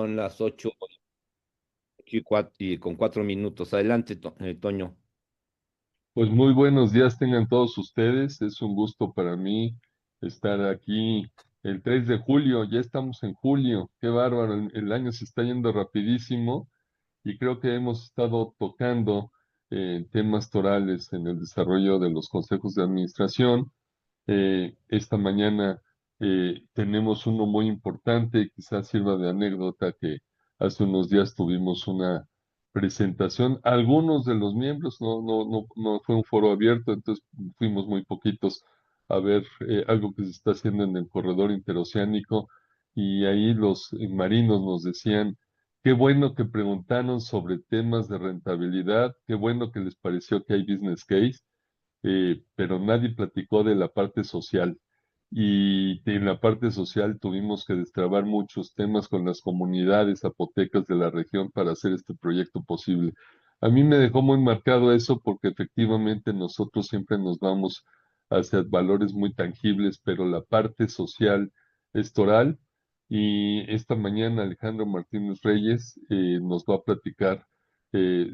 son las 8:04. Adelante, Toño. Pues muy buenos días tengan todos ustedes. Es un gusto para mí estar aquí el 3 de julio. Ya estamos en julio. Qué bárbaro. El año se está yendo rapidísimo y creo que hemos estado tocando temas torales en el desarrollo de los consejos de administración. Esta mañana tenemos uno muy importante, quizás sirva de anécdota que hace unos días tuvimos una presentación. Algunos de los miembros, no fue un foro abierto, entonces fuimos muy poquitos a ver algo que se está haciendo en el corredor interoceánico y ahí los marinos nos decían, qué bueno que preguntaron sobre temas de rentabilidad, qué bueno que les pareció que hay business case, pero nadie platicó de la parte social. Y en la parte social tuvimos que destrabar muchos temas con las comunidades zapotecas de la región para hacer este proyecto posible. A mí me dejó muy marcado eso porque efectivamente nosotros siempre nos vamos hacia valores muy tangibles, pero la parte social es toral. Y esta mañana Alejandro Martínez Reyes nos va a platicar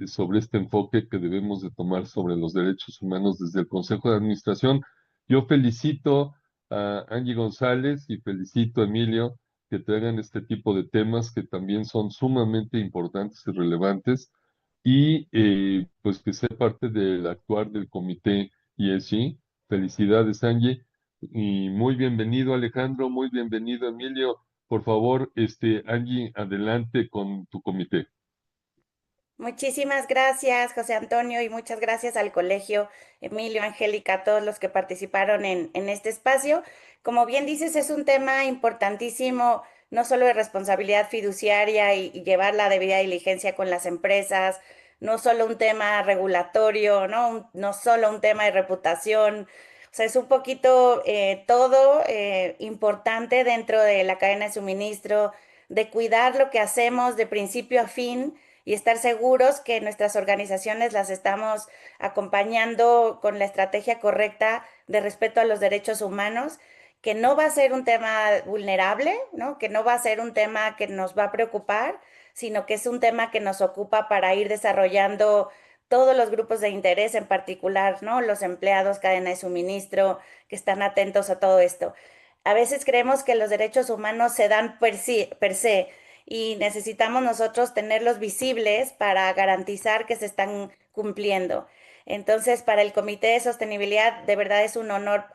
sobre este enfoque que debemos de tomar sobre los derechos humanos desde el Consejo de Administración. Yo felicito a Angie González y felicito a Emilio que traigan este tipo de temas que también son sumamente importantes y relevantes y pues que sea parte del actuar del comité ESG. Felicidades, Angie, y muy bienvenido Alejandro, muy bienvenido Emilio. Por favor, Angie, adelante con tu comité. Muchísimas gracias, José Antonio, y muchas gracias al colegio, Emilio, Angélica, a todos los que participaron en este espacio. Como bien dices, es un tema importantísimo, no solo de responsabilidad fiduciaria y llevar la debida diligencia con las empresas, no solo un tema regulatorio, ¿no? No solo un tema de reputación. O sea, es un poquito todo importante dentro de la cadena de suministro, de cuidar lo que hacemos de principio a fin y estar seguros que nuestras organizaciones las estamos acompañando con la estrategia correcta de respeto a los derechos humanos, que no va a ser un tema vulnerable, ¿no? Que no va a ser un tema que nos va a preocupar, sino que es un tema que nos ocupa para ir desarrollando todos los grupos de interés, en particular, ¿no? Los empleados, cadena de suministro, que están atentos a todo esto. A veces creemos que los derechos humanos se dan per se y necesitamos nosotros tenerlos visibles para garantizar que se están cumpliendo. Entonces, para el Comité de Sostenibilidad, de verdad es un honor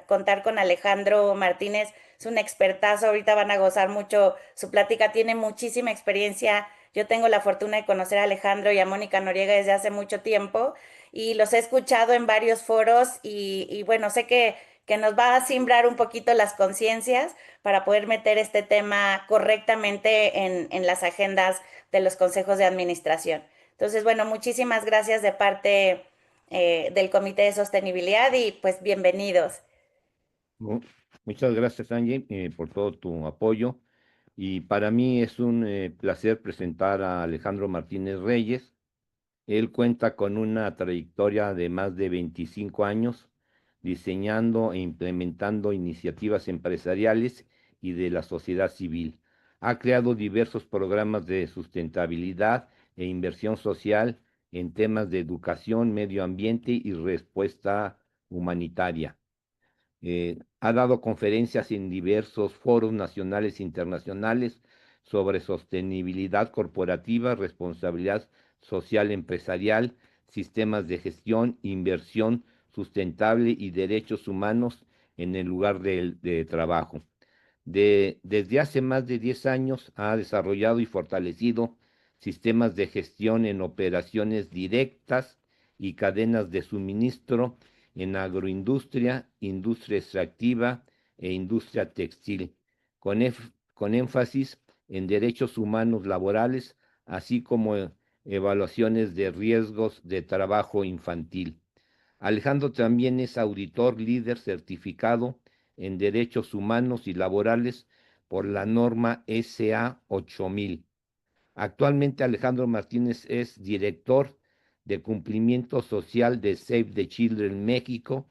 contar con Alejandro Martínez, es un expertazo, ahorita van a gozar mucho su plática, tiene muchísima experiencia. Yo tengo la fortuna de conocer a Alejandro y a Mónica Noriega desde hace mucho tiempo y los he escuchado en varios foros y bueno, sé que nos va a simbrar un poquito las conciencias para poder meter este tema correctamente en las agendas de los consejos de administración. Entonces, bueno, muchísimas gracias de parte del Comité de Sostenibilidad y pues bienvenidos. Mu- Muchas gracias, Angie, por todo tu apoyo. Y para mí es un placer presentar a Alejandro Martínez Reyes. Él cuenta con una trayectoria de más de 25 años diseñando e implementando iniciativas empresariales y de la sociedad civil. Ha creado diversos programas de sustentabilidad e inversión social en temas de educación, medio ambiente y respuesta humanitaria. Ha dado conferencias en diversos foros nacionales e internacionales sobre sostenibilidad corporativa, responsabilidad social empresarial, sistemas de gestión, inversión sustentable y derechos humanos en el lugar de trabajo. Desde hace más de 10 años ha desarrollado y fortalecido sistemas de gestión en operaciones directas y cadenas de suministro en agroindustria, industria extractiva e industria textil, con énfasis en derechos humanos laborales, así como evaluaciones de riesgos de trabajo infantil. Alejandro también es auditor líder certificado en derechos humanos y laborales por la norma SA 8000. Actualmente Alejandro Martínez es director de cumplimiento social de Save the Children México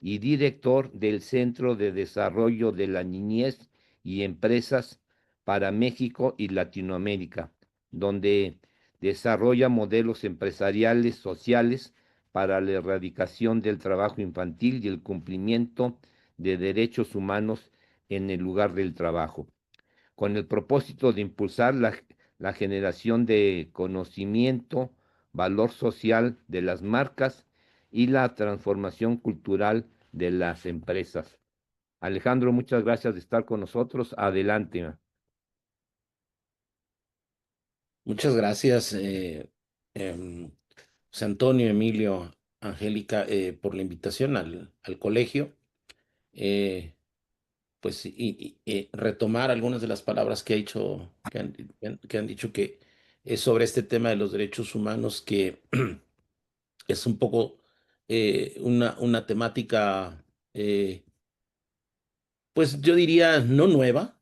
y director del Centro de Desarrollo de la Niñez y Empresas para México y Latinoamérica, donde desarrolla modelos empresariales, sociales, para la erradicación del trabajo infantil y el cumplimiento de derechos humanos en el lugar del trabajo, con el propósito de impulsar la generación de conocimiento, valor social de las marcas y la transformación cultural de las empresas. Alejandro, muchas gracias de estar con nosotros. Adelante. Muchas gracias, José Antonio, Emilio, Angélica, por la invitación al colegio. Pues retomar algunas de las palabras que que han dicho que es sobre este tema de los derechos humanos, que es un poco una temática, pues yo diría no nueva,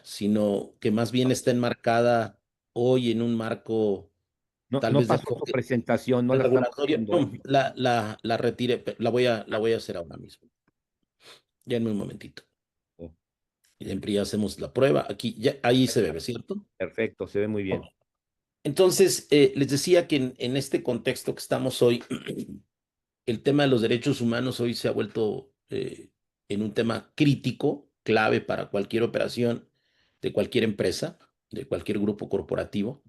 sino que más bien está enmarcada hoy en un marco No, tal no vez de pasó tu enfoque presentación, no el la estamos regulatorio. viendo, ¿eh? No, la retiré, la voy a hacer ahora mismo, ya en un momentito. Oh, Y siempre ya hacemos la prueba. Aquí, ya, ahí se ve, ¿cierto? perfecto, se ve muy bien. Entonces, les decía que en este contexto que estamos hoy, el tema de los derechos humanos hoy se ha vuelto en un tema crítico, clave para cualquier operación de cualquier empresa, de cualquier grupo corporativo.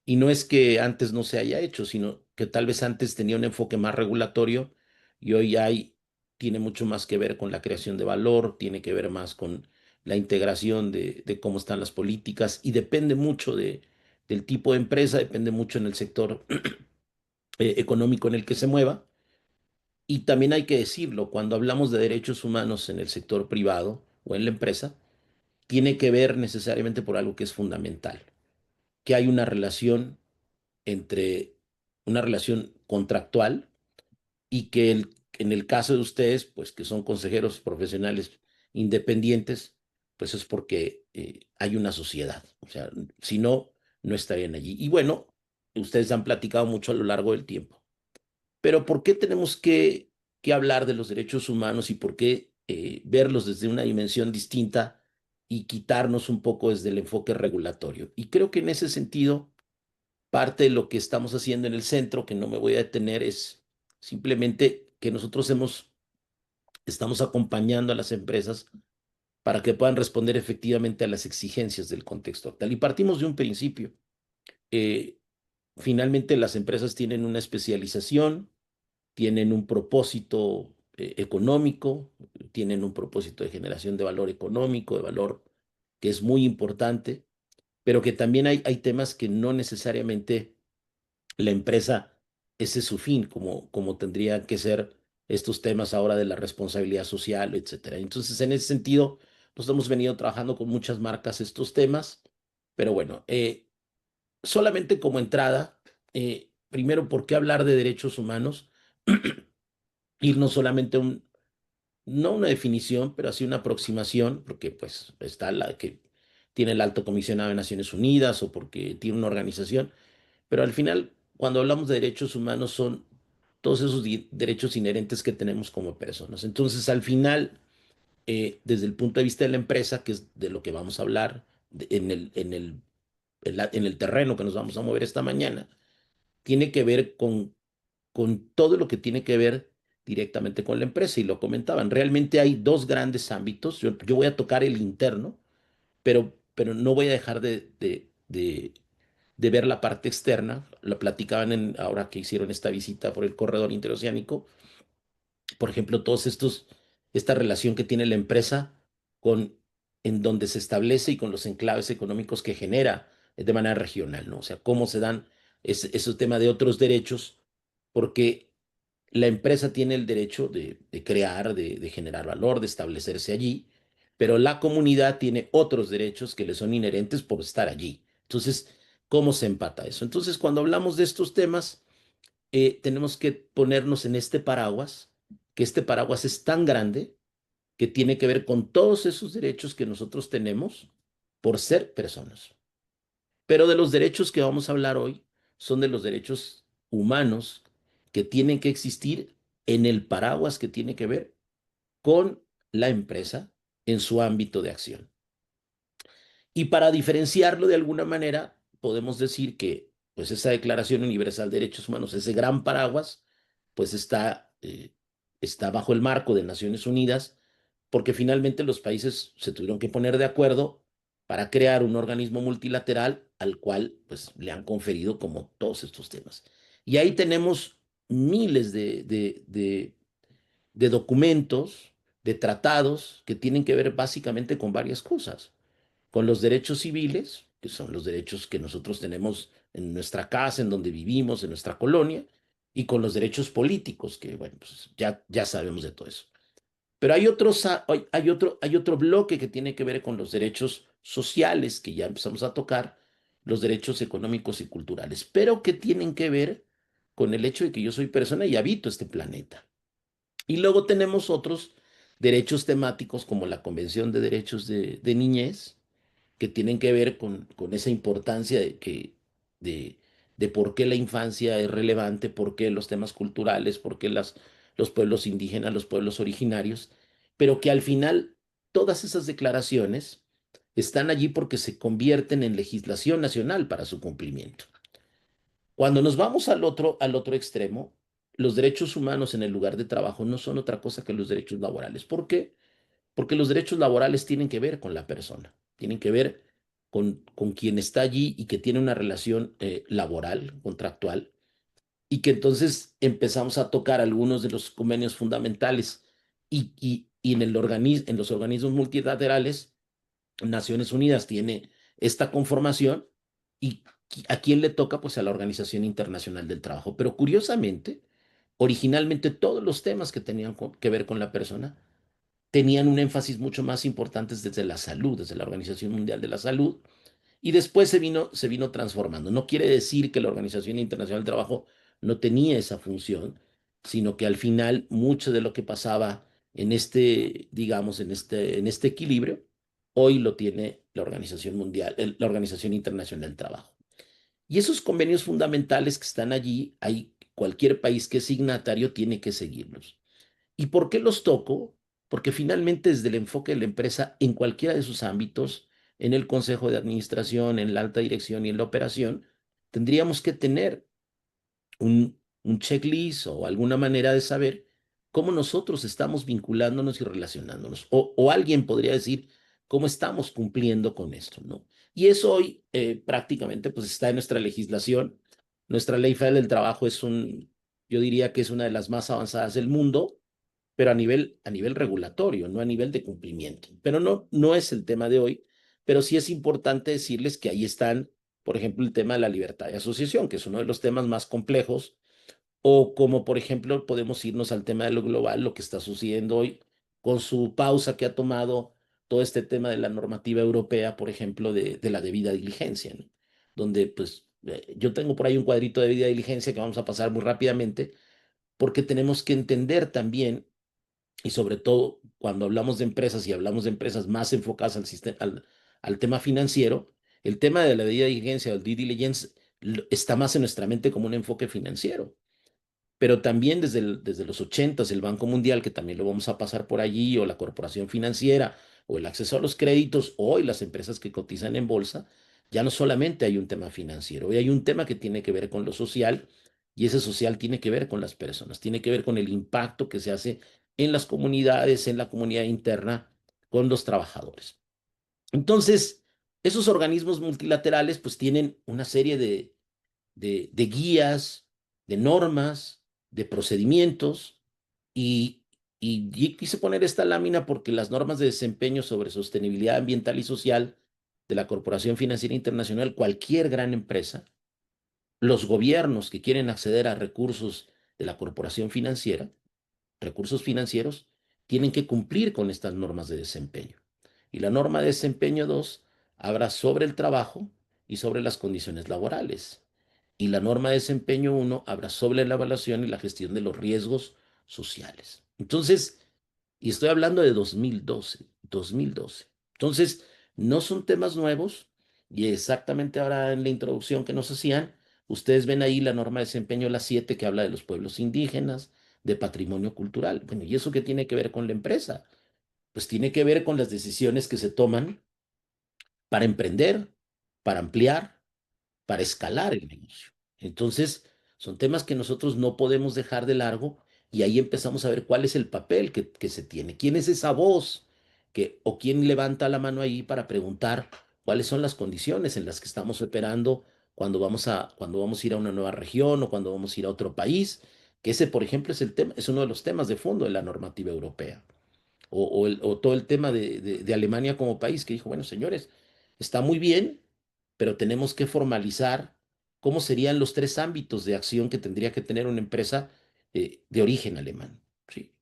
Y no es que antes no se haya hecho, sino que tal vez antes tenía un enfoque más regulatorio y hoy tiene mucho más que ver con la creación de valor, tiene que ver más con la integración de cómo están las políticas, y depende mucho del tipo de empresa, depende mucho en el sector económico en el que se mueva. Y también hay que decirlo, cuando hablamos de derechos humanos en el sector privado o en la empresa, tiene que ver necesariamente por algo que es fundamental, que hay entre una relación contractual, y que en el caso de ustedes, pues que son consejeros profesionales independientes, pues es porque hay una sociedad. O sea, si no, no estarían allí. Y bueno, ustedes han platicado mucho a lo largo del tiempo. Pero ¿por qué tenemos que hablar de los derechos humanos, y por qué verlos desde una dimensión distinta y quitarnos un poco desde el enfoque regulatorio? Y creo que en ese sentido, parte de lo que estamos haciendo en el centro, que no me voy a detener, es simplemente que nosotros estamos acompañando a las empresas para que puedan responder efectivamente a las exigencias del contexto actual. Y partimos de un principio. Eh, Finalmente, las empresas tienen una especialización, tienen un propósito económico, tienen un propósito de generación de valor económico, de valor que es muy importante, pero que también hay temas que no necesariamente la empresa, ese es su fin, como tendrían que ser estos temas ahora de la responsabilidad social, etcétera. Entonces, en ese sentido, nos hemos venido trabajando con muchas marcas estos temas, pero bueno, solamente como entrada, primero, ¿por qué hablar de derechos humanos? Irnos solamente a no una definición, pero así una aproximación, porque pues está la que tiene el Alto Comisionado de Naciones Unidas, o porque tiene una organización. Pero al final, cuando hablamos de derechos humanos, son todos esos derechos inherentes que tenemos como personas. Entonces, al final, desde el punto de vista de la empresa, que es de lo que vamos a hablar en el terreno que nos vamos a mover esta mañana, tiene que ver con todo lo que tiene que ver directamente con la empresa. Y lo comentaban, realmente hay dos grandes ámbitos. Yo voy a tocar el interno, pero no voy a dejar de ver la parte externa. Lo platicaban ahora que hicieron esta visita por el corredor interoceánico. Por ejemplo, esta relación que tiene la empresa con en donde se establece, y con los enclaves económicos que genera de manera regional, ¿no? O sea, cómo se dan ese tema de otros derechos, porque la empresa tiene el derecho de crear, de generar valor, de establecerse allí, pero la comunidad tiene otros derechos que le son inherentes por estar allí. Entonces, ¿cómo se empata eso? Entonces, cuando hablamos de estos temas, tenemos que ponernos en este paraguas, que este paraguas es tan grande que tiene que ver con todos esos derechos que nosotros tenemos por ser personas. Pero de los derechos que vamos a hablar hoy son de los derechos humanos que tienen que existir en el paraguas que tiene que ver con la empresa en su ámbito de acción. Y para diferenciarlo de alguna manera, podemos decir que pues esa Declaración Universal de Derechos Humanos, ese gran paraguas, pues está bajo el marco de Naciones Unidas, porque finalmente los países se tuvieron que poner de acuerdo para crear un organismo multilateral al cual pues le han conferido como todos estos temas. Y ahí tenemos miles de documentos, de tratados que tienen que ver básicamente con varias cosas, con los derechos civiles, que son los derechos que nosotros tenemos en nuestra casa, en donde vivimos, en nuestra colonia, y con los derechos políticos, que bueno, pues ya sabemos de todo eso. Pero hay otro bloque que tiene que ver con los derechos sociales, que ya empezamos a tocar, los derechos económicos y culturales, pero que tienen que ver con el hecho de que yo soy persona y habito este planeta. Y luego tenemos otros derechos temáticos como la Convención de Derechos de Niñez, que tienen que ver con esa importancia de, de por qué la infancia es relevante, por qué los temas culturales, por qué los pueblos indígenas, los pueblos originarios, pero que al final todas esas declaraciones están allí porque se convierten en legislación nacional para su cumplimiento. Cuando nos vamos al otro extremo, los derechos humanos en el lugar de trabajo no son otra cosa que los derechos laborales. ¿Por qué? Porque los derechos laborales tienen que ver con la persona, tienen que ver con quien está allí y que tiene una relación laboral, contractual, y que entonces empezamos a tocar algunos de los convenios fundamentales y en en los organismos multilaterales, Naciones Unidas tiene esta conformación y ¿a quién le toca? Pues a la Organización Internacional del Trabajo. Pero curiosamente, originalmente todos los temas que tenían que ver con la persona tenían un énfasis mucho más importante desde la salud, desde la Organización Mundial de la Salud, y después se vino transformando. No quiere decir que la Organización Internacional del Trabajo no tenía esa función, sino que al final mucho de lo que pasaba en este, digamos, en este equilibrio, hoy lo tiene la Organización Mundial, la Organización Internacional del Trabajo. Y esos convenios fundamentales que están allí, hay cualquier país que es signatario tiene que seguirlos. ¿Y por qué los toco? Porque finalmente desde el enfoque de la empresa en cualquiera de sus ámbitos, en el consejo de administración, en la alta dirección y en la operación, tendríamos que tener un checklist o alguna manera de saber cómo nosotros estamos vinculándonos y relacionándonos. O alguien podría decir cómo estamos cumpliendo con esto, ¿no? Y eso hoy prácticamente pues está en nuestra legislación. Nuestra ley federal del trabajo yo diría que es una de las más avanzadas del mundo, pero a nivel regulatorio, no a nivel de cumplimiento. Pero no es el tema de hoy, pero sí es importante decirles que ahí están, por ejemplo, el tema de la libertad de asociación, que es uno de los temas más complejos, o como, por ejemplo, podemos irnos al tema de lo global, lo que está sucediendo hoy, con su pausa que ha tomado todo este tema de la normativa europea, por ejemplo, de la debida diligencia, ¿no? Donde, pues, yo tengo por ahí un cuadrito de debida diligencia que vamos a pasar muy rápidamente, porque tenemos que entender también y sobre todo cuando hablamos de empresas y hablamos de empresas más enfocadas al tema financiero, el tema de la debida diligencia o el due diligence está más en nuestra mente como un enfoque financiero. Pero también desde los 80s, el Banco Mundial, que también lo vamos a pasar por allí, o la corporación financiera, o el acceso a los créditos, o hoy las empresas que cotizan en bolsa, ya no solamente hay un tema financiero, hoy hay un tema que tiene que ver con lo social, y ese social tiene que ver con las personas, tiene que ver con el impacto que se hace en las comunidades, en la comunidad interna, con los trabajadores. Entonces, esos organismos multilaterales pues tienen una serie de guías, de normas, de procedimientos, y, y quise poner esta lámina porque las normas de desempeño sobre sostenibilidad ambiental y social de la Corporación Financiera Internacional, cualquier gran empresa, los gobiernos que quieren acceder a recursos de la corporación financiera, recursos financieros, tienen que cumplir con estas normas de desempeño. Y la norma de desempeño 2 habla sobre el trabajo y sobre las condiciones laborales. Y la norma de desempeño 1 habla sobre la evaluación y la gestión de los riesgos sociales. Entonces, y estoy hablando de 2012. Entonces, no son temas nuevos y exactamente ahora en la introducción que nos hacían, ustedes ven ahí la norma de desempeño la 7 que habla de los pueblos indígenas, de patrimonio cultural. Bueno, ¿y eso qué tiene que ver con la empresa? Pues tiene que ver con las decisiones que se toman para emprender, para ampliar, para escalar el negocio. Entonces, son temas que nosotros no podemos dejar de largo y ahí empezamos a ver cuál es el papel que se tiene, quién es esa voz o quién levanta la mano ahí para preguntar cuáles son las condiciones en las que estamos operando cuando vamos a ir a una nueva región o cuando vamos a ir a otro país, que ese, por ejemplo, es el tema, es uno de los temas de fondo de la normativa europea o todo el tema de Alemania como país, que dijo, bueno, señores, está muy bien, pero tenemos que formalizar cómo serían los tres ámbitos de acción que tendría que tener una empresa de origen alemán. ¿Sí?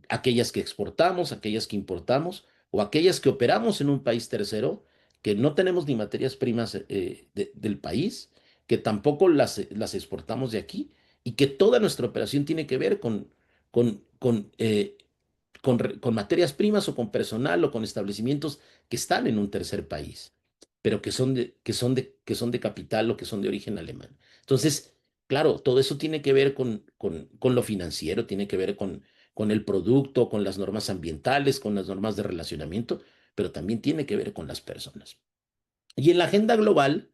Aquellas que exportamos, aquellas que importamos o aquellas que operamos en un país tercero, que no tenemos ni materias primas del país, que tampoco las exportamos de aquí y que toda nuestra operación tiene que ver con, con, eh, con materias primas o con personal o con establecimientos que están en un tercer país, pero que son de capital o que son de origen alemán. Entonces, claro, todo eso tiene que ver con lo financiero, tiene que ver con el producto, con las normas ambientales, con las normas de relacionamiento, pero también tiene que ver con las personas. Y en la agenda global,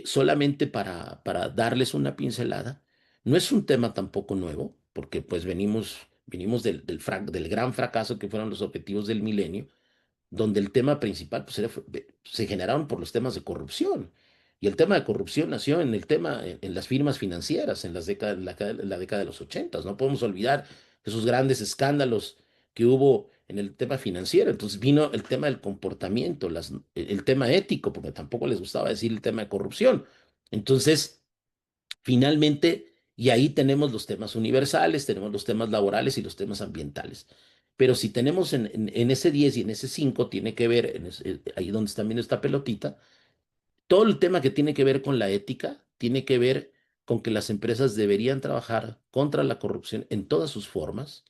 solamente para darles una pincelada, no es un tema tampoco nuevo, porque pues venimos del gran fracaso que fueron los objetivos del milenio, donde el tema principal pues, se generaron por los temas de corrupción. Y el tema de corrupción nació en las firmas financieras en la década de los 80. No podemos olvidar esos grandes escándalos que hubo en el tema financiero. Entonces vino el tema del comportamiento, el tema ético, porque tampoco les gustaba decir el tema de corrupción. Entonces, finalmente, y ahí tenemos los temas universales, tenemos los temas laborales y los temas ambientales. Pero si tenemos en ese 10 y en ese 5 tiene que ver, ahí donde está viendo esta pelotita, todo el tema que tiene que ver con la ética, tiene que ver con que las empresas deberían trabajar contra la corrupción en todas sus formas,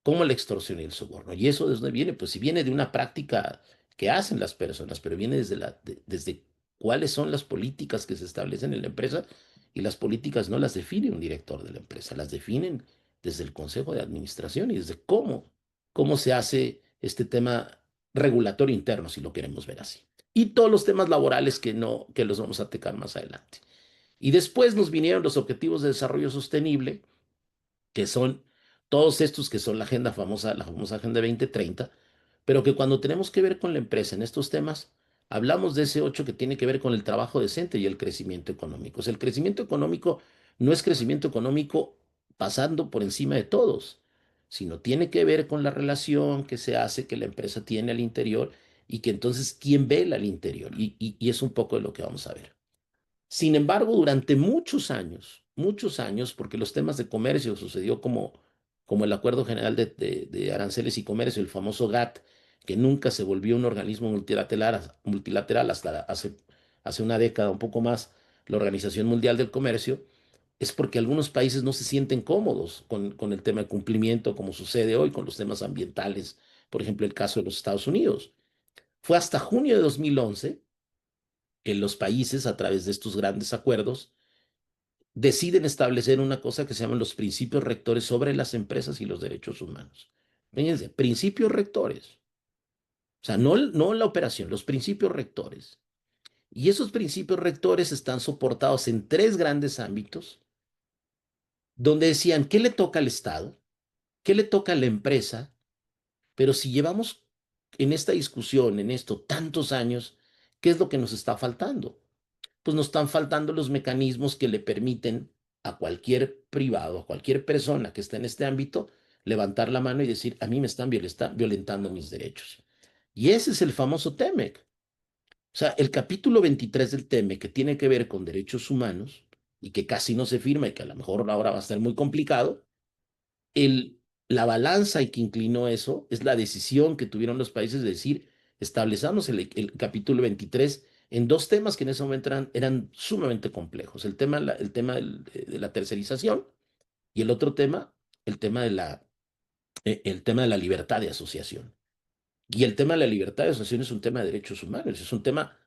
como la extorsión y el soborno. ¿Y eso de dónde viene? Pues si viene de una práctica que hacen las personas, pero viene desde cuáles son las políticas que se establecen en la empresa y las políticas no las define un director de la empresa, las definen desde el consejo de administración y desde cómo se hace este tema regulatorio interno, si lo queremos ver así. Y todos los temas laborales que no, que los vamos a tocar más adelante. Y después nos vinieron los objetivos de desarrollo sostenible, que son todos estos que son la famosa Agenda 2030, pero que cuando tenemos que ver con la empresa en estos temas, hablamos de ese 8 que tiene que ver con el trabajo decente y el crecimiento económico. O sea, el crecimiento económico no es crecimiento económico pasando por encima de todos, sino tiene que ver con la relación que se hace, que la empresa tiene al interior y que entonces quién vela al interior. Y es un poco de lo que vamos a ver. Sin embargo, durante muchos años, porque los temas de comercio sucedió como el Acuerdo General de Aranceles y Comercio, el famoso GATT, que nunca se volvió un organismo multilateral hasta hace una década, un poco más, la Organización Mundial del Comercio, es porque algunos países no se sienten cómodos con el tema de cumplimiento, como sucede hoy con los temas ambientales, por ejemplo, el caso de los Estados Unidos. Fue hasta junio de 2011 que los países, a través de estos grandes acuerdos, deciden establecer una cosa que se llaman los principios rectores sobre las empresas y los derechos humanos. Fíjense, principios rectores. O sea, no la operación, los principios rectores. Y esos principios rectores están soportados en tres grandes ámbitos, donde decían, ¿qué le toca al Estado? ¿Qué le toca a la empresa? Pero si llevamos en esta discusión, en esto, tantos años, ¿qué es lo que nos está faltando? Pues nos están faltando los mecanismos que le permiten a cualquier privado, a cualquier persona que esté en este ámbito, levantar la mano y decir, a mí me están violentando mis derechos. Y ese es el famoso TEMEC. O sea, el capítulo 23 del TEMEC, que tiene que ver con derechos humanos y que casi no se firma y que a lo mejor ahora va a estar muy complicado, el, la balanza y que inclinó eso es la decisión que tuvieron los países de decir, establezamos el capítulo 23 en dos temas que en ese momento eran sumamente complejos. El tema de la tercerización y el otro tema, el tema de la libertad de asociación. Y el tema de la libertad de asociación es un tema de derechos humanos, es un tema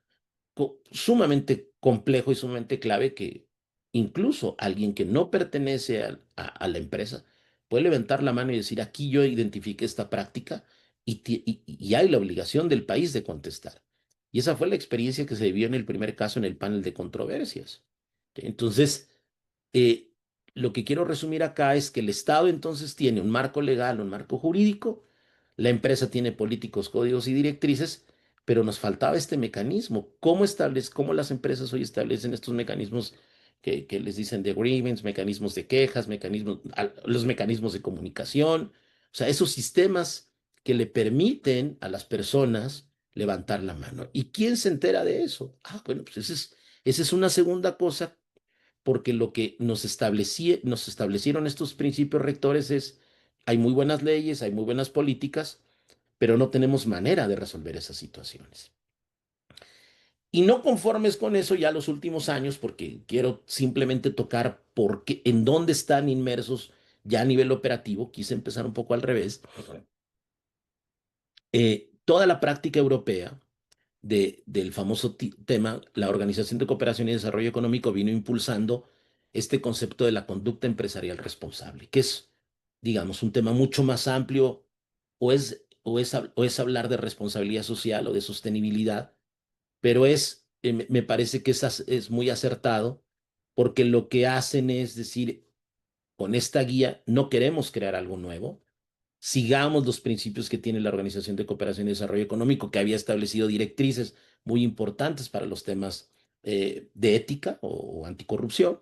sumamente complejo y sumamente clave que incluso alguien que no pertenece a la empresa puede levantar la mano y decir, aquí yo identifiqué esta práctica y hay la obligación del país de contestar. Y esa fue la experiencia que se vivió en el primer caso en el panel de controversias. Entonces, eh, lo que quiero resumir acá es que el Estado entonces tiene un marco legal, un marco jurídico, la empresa tiene políticos, códigos y directrices, pero nos faltaba este mecanismo. ¿Cómo las empresas hoy establecen estos mecanismos que les dicen de agreements, mecanismos de quejas, los mecanismos de comunicación? O sea, esos sistemas que le permiten a las personas levantar la mano. ¿Y quién se entera de eso? Ah, bueno, pues esa es una segunda cosa, porque lo que nos establecieron estos principios rectores es, hay muy buenas leyes, hay muy buenas políticas, pero no tenemos manera de resolver esas situaciones. Y no conformes con eso, ya los últimos años, porque quiero simplemente tocar en dónde están inmersos ya a nivel operativo, quise empezar un poco al revés. Toda la práctica europea del famoso tema, la Organización de Cooperación y Desarrollo Económico vino impulsando este concepto de la conducta empresarial responsable, que es, digamos, un tema mucho más amplio, o es hablar de responsabilidad social o de sostenibilidad, pero me parece que es muy acertado, porque lo que hacen es decir, con esta guía no queremos crear algo nuevo, sigamos los principios que tiene la Organización de Cooperación y Desarrollo Económico, que había establecido directrices muy importantes para los temas de ética o anticorrupción.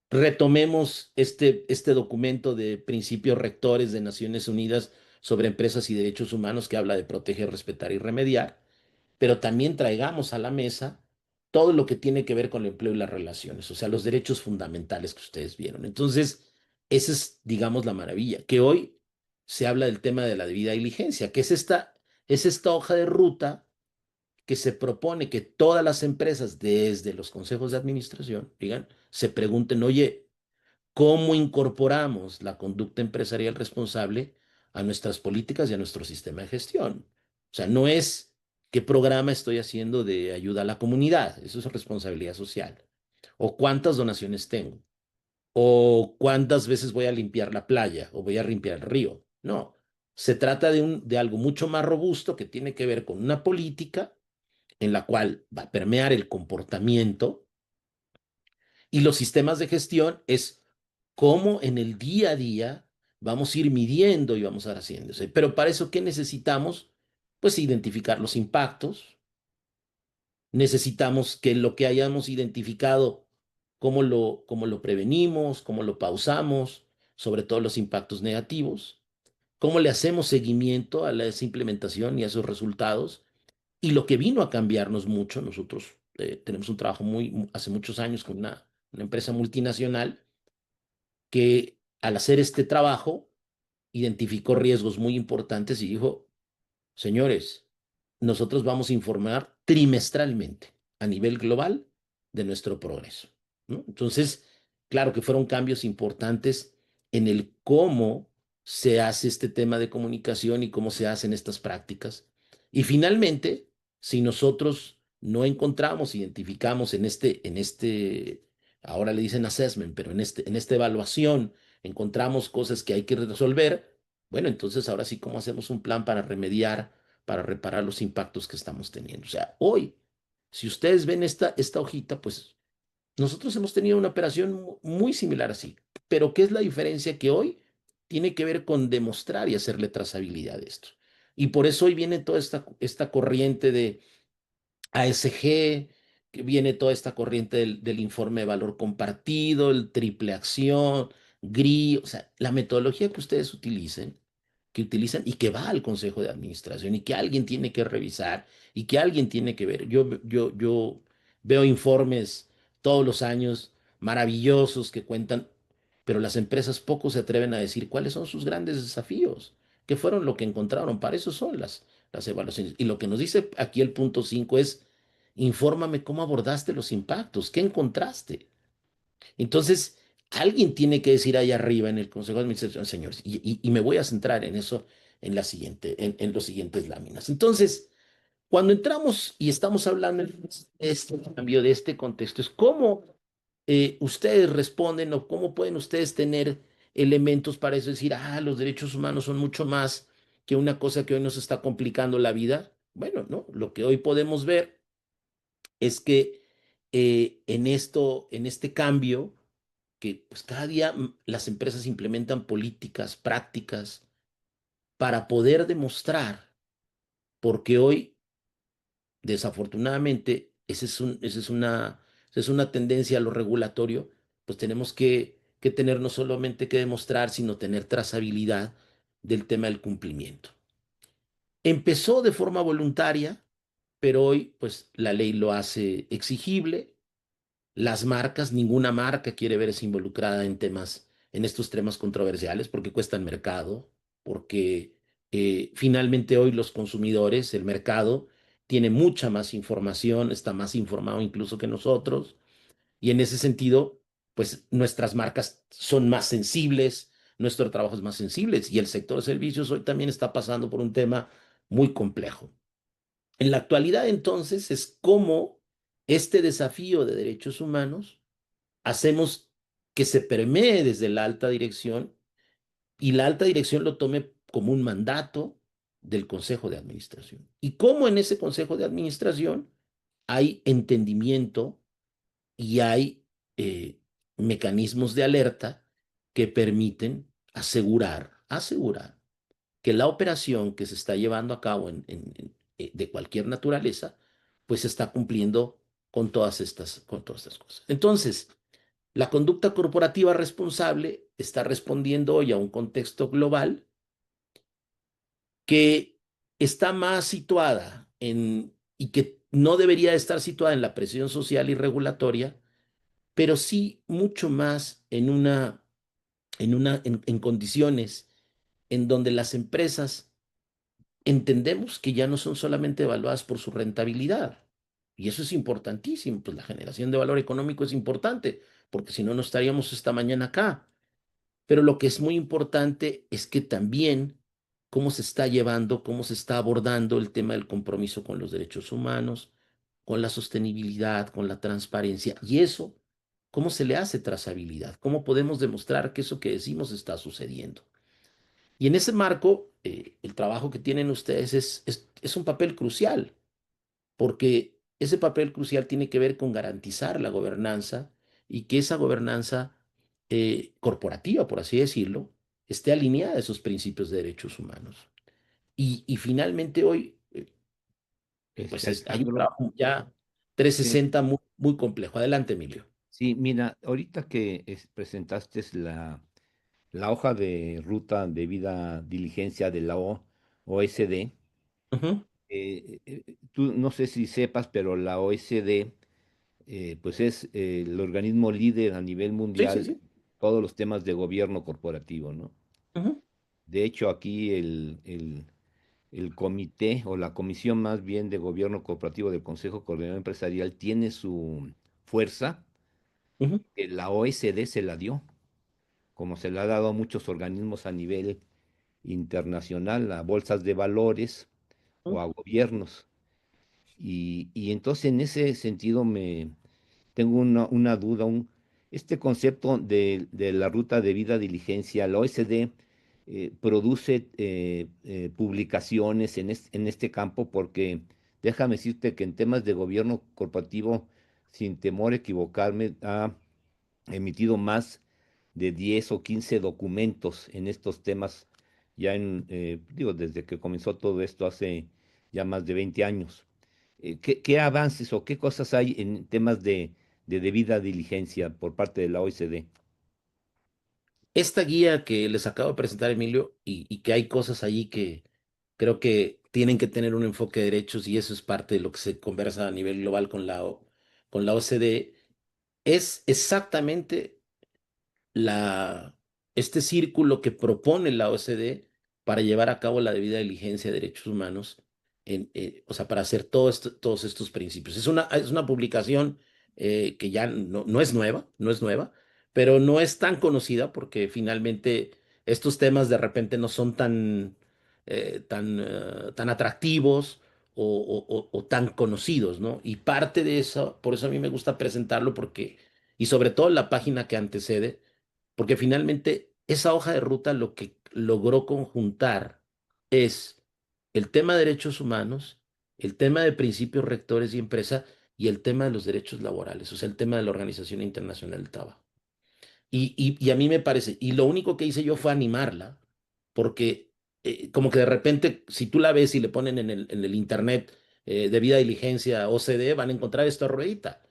Retomemos este documento de principios rectores de Naciones Unidas sobre empresas y derechos humanos, que habla de proteger, respetar y remediar, pero también traigamos a la mesa todo lo que tiene que ver con el empleo y las relaciones, o sea, los derechos fundamentales que ustedes vieron. Entonces, esa es, digamos, la maravilla, que hoy se habla del tema de la debida diligencia, que es esta hoja de ruta que se propone que todas las empresas, desde los consejos de administración, digan, se pregunten, oye, ¿cómo incorporamos la conducta empresarial responsable a nuestras políticas y a nuestro sistema de gestión? O sea, no es qué programa estoy haciendo de ayuda a la comunidad, eso es responsabilidad social. O cuántas donaciones tengo, o cuántas veces voy a limpiar la playa, o voy a limpiar el río. No, se trata de algo mucho más robusto, que tiene que ver con una política en la cual va a permear el comportamiento, y los sistemas de gestión es cómo en el día a día vamos a ir midiendo y vamos a ir haciéndose. Pero para eso, ¿qué necesitamos? Pues identificar los impactos. Necesitamos que lo que hayamos identificado, cómo lo prevenimos, cómo lo pausamos, sobre todo los impactos negativos, cómo le hacemos seguimiento a esa implementación y a esos resultados. Y lo que vino a cambiarnos mucho, nosotros tenemos un trabajo hace muchos años con una empresa multinacional, que al hacer este trabajo identificó riesgos muy importantes y dijo, señores, nosotros vamos a informar trimestralmente a nivel global de nuestro progreso, ¿no? Entonces, claro que fueron cambios importantes en el cómo se hace este tema de comunicación y cómo se hacen estas prácticas. Y finalmente, si nosotros no encontramos, identificamos ahora le dicen assessment, pero en esta evaluación encontramos cosas que hay que resolver, bueno, entonces ahora sí, ¿cómo hacemos un plan para remediar, para reparar los impactos que estamos teniendo? O sea, hoy, si ustedes ven esta hojita, pues nosotros hemos tenido una operación muy similar así, pero ¿qué es la diferencia? Que hoy tiene que ver con demostrar y hacerle trazabilidad de esto. Y por eso hoy viene toda esta corriente de ASG, que viene toda esta corriente del informe de valor compartido, el triple acción, GRI, o sea, la metodología que ustedes que utilizan y que va al Consejo de Administración y que alguien tiene que revisar y que alguien tiene que ver. Yo veo informes todos los años maravillosos que cuentan, pero las empresas poco se atreven a decir cuáles son sus grandes desafíos, qué fueron lo que encontraron. Para eso son las evaluaciones. Y lo que nos dice aquí el punto 5 es, infórmame cómo abordaste los impactos, qué encontraste. Entonces, alguien tiene que decir ahí arriba en el Consejo de Administración, señores, y me voy a centrar en eso en los siguientes láminas. Entonces, cuando entramos y estamos hablando de este cambio, de este contexto, es cómo ustedes responden, o cómo pueden ustedes tener elementos para eso, decir, los derechos humanos son mucho más que una cosa que hoy nos está complicando la vida. bueno, ¿no? Lo que hoy podemos ver es que en este cambio, que pues cada día las empresas implementan políticas, prácticas para poder demostrar, porque hoy, desafortunadamente, esa es una tendencia a lo regulatorio, pues tenemos que tener no solamente que demostrar, sino tener trazabilidad del tema del cumplimiento. Empezó de forma voluntaria, pero hoy pues la ley lo hace exigible. Las marcas, ninguna marca quiere verse involucrada en estos temas controversiales porque cuestan mercado, porque finalmente hoy los consumidores, el mercado, tiene mucha más información, está más informado incluso que nosotros, y en ese sentido, pues nuestras marcas son más sensibles, nuestro trabajo es más sensible, y el sector de servicios hoy también está pasando por un tema muy complejo. En la actualidad, entonces, es cómo este desafío de derechos humanos hacemos que se permee desde la alta dirección y la alta dirección lo tome como un mandato del Consejo de Administración. Y cómo en ese Consejo de Administración hay entendimiento y hay mecanismos de alerta que permiten asegurar que la operación que se está llevando a cabo de cualquier naturaleza, pues está cumpliendo con todas estas cosas. Entonces, la conducta corporativa responsable está respondiendo hoy a un contexto global que está más situada y que no debería estar situada en la presión social y regulatoria, pero sí mucho más en condiciones en donde las empresas entendemos que ya no son solamente evaluadas por su rentabilidad. Y eso es importantísimo, pues la generación de valor económico es importante, porque si no, no estaríamos esta mañana acá. Pero lo que es muy importante es que también cómo se está llevando, cómo se está abordando el tema del compromiso con los derechos humanos, con la sostenibilidad, con la transparencia. Y eso, ¿cómo se le hace trazabilidad? ¿Cómo podemos demostrar que eso que decimos está sucediendo? Y en ese marco, el trabajo que tienen ustedes es un papel crucial, porque ese papel crucial tiene que ver con garantizar la gobernanza y que esa gobernanza corporativa, por así decirlo, esté alineada a esos principios de derechos humanos. Y finalmente hoy, hay un Alejandro, trabajo ya sí, 360 muy, muy complejo. Adelante, Emilio. sí, mira, ahorita que presentaste la hoja de ruta de vida diligencia de la OSD, Ujú. tú no sé si sepas, pero la OSD pues es el organismo líder a nivel Sí, sí, mundial sí. en todos los temas de gobierno corporativo, ¿no? Ujú, De hecho, aquí el comité o la comisión más bien de gobierno corporativo del Consejo Coordinador Empresarial tiene su fuerza ujú, que la OSD se la dio, como se la ha dado a muchos organismos a nivel internacional, a bolsas de valores o ujú, a gobiernos. Y entonces en ese sentido tengo una duda, este concepto de la ruta de vida diligencia, la OSD produce publicaciones en este campo porque déjame decirte que en temas de gobierno corporativo, sin temor a equivocarme, ha emitido más de 10 o 15 documentos en estos temas, ya digo, desde que comenzó todo esto hace ya más de 20 años. ¿Qué avances o qué cosas hay en temas de debida diligencia por parte de la OECD? esta guía que les acabo de presentar, Emilio, y que hay cosas allí que creo que tienen que tener un enfoque de derechos y eso es parte de lo que se conversa a nivel global con la OCDE, es exactamente la, este círculo que propone la OCDE para llevar a cabo la debida diligencia de derechos humanos, o sea, para hacer todos estos principios. Es una publicación que ya no es nueva, no es nueva, pero no es tan conocida porque finalmente estos temas de repente no son tan atractivos o tan conocidos, ¿no? Y parte de eso, por eso a mí me gusta presentarlo porque, y sobre todo la página que antecede, porque finalmente esa hoja de ruta lo que logró conjuntar es el tema de derechos humanos el tema de principios rectores y empresa y el tema de los derechos laborales, o sea, el tema de la Organización Internacional del Trabajo. Y a mí me parece, y lo único que hice yo fue animarla, porque como que de repente, si tú la ves y le ponen en el internet debida diligencia OCDE, van a encontrar esta ruedita.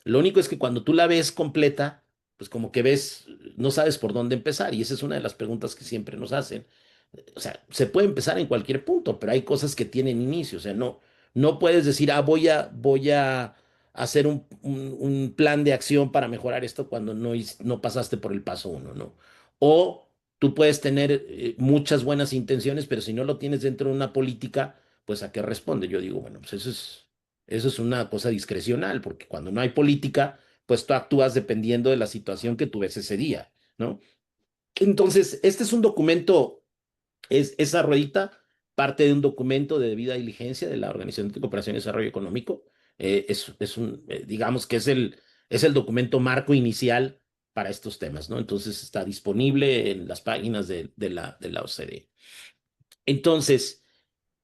Lo único es que cuando tú la ves completa, pues como que ves, no sabes por dónde empezar, y esa es una de las preguntas que siempre nos hacen. O sea, se puede empezar en cualquier punto, pero hay cosas que tienen inicio, o sea, no puedes decir, voy a hacer un plan de acción para mejorar esto cuando no pasaste por el paso uno, ¿no? O tú puedes tener muchas buenas intenciones, pero si no lo tienes dentro de una política, pues ¿a qué responde? Yo digo, bueno, pues eso es una cosa discrecional, porque cuando no hay política, pues tú actúas dependiendo de la situación que tú ves ese día, ¿no? Entonces, este es un documento, esa ruedita parte de un documento de debida diligencia de la Organización de Cooperación y Desarrollo Económico. Digamos que es el documento marco inicial para estos temas, ¿no? Entonces está disponible en las páginas de la OCDE. Entonces,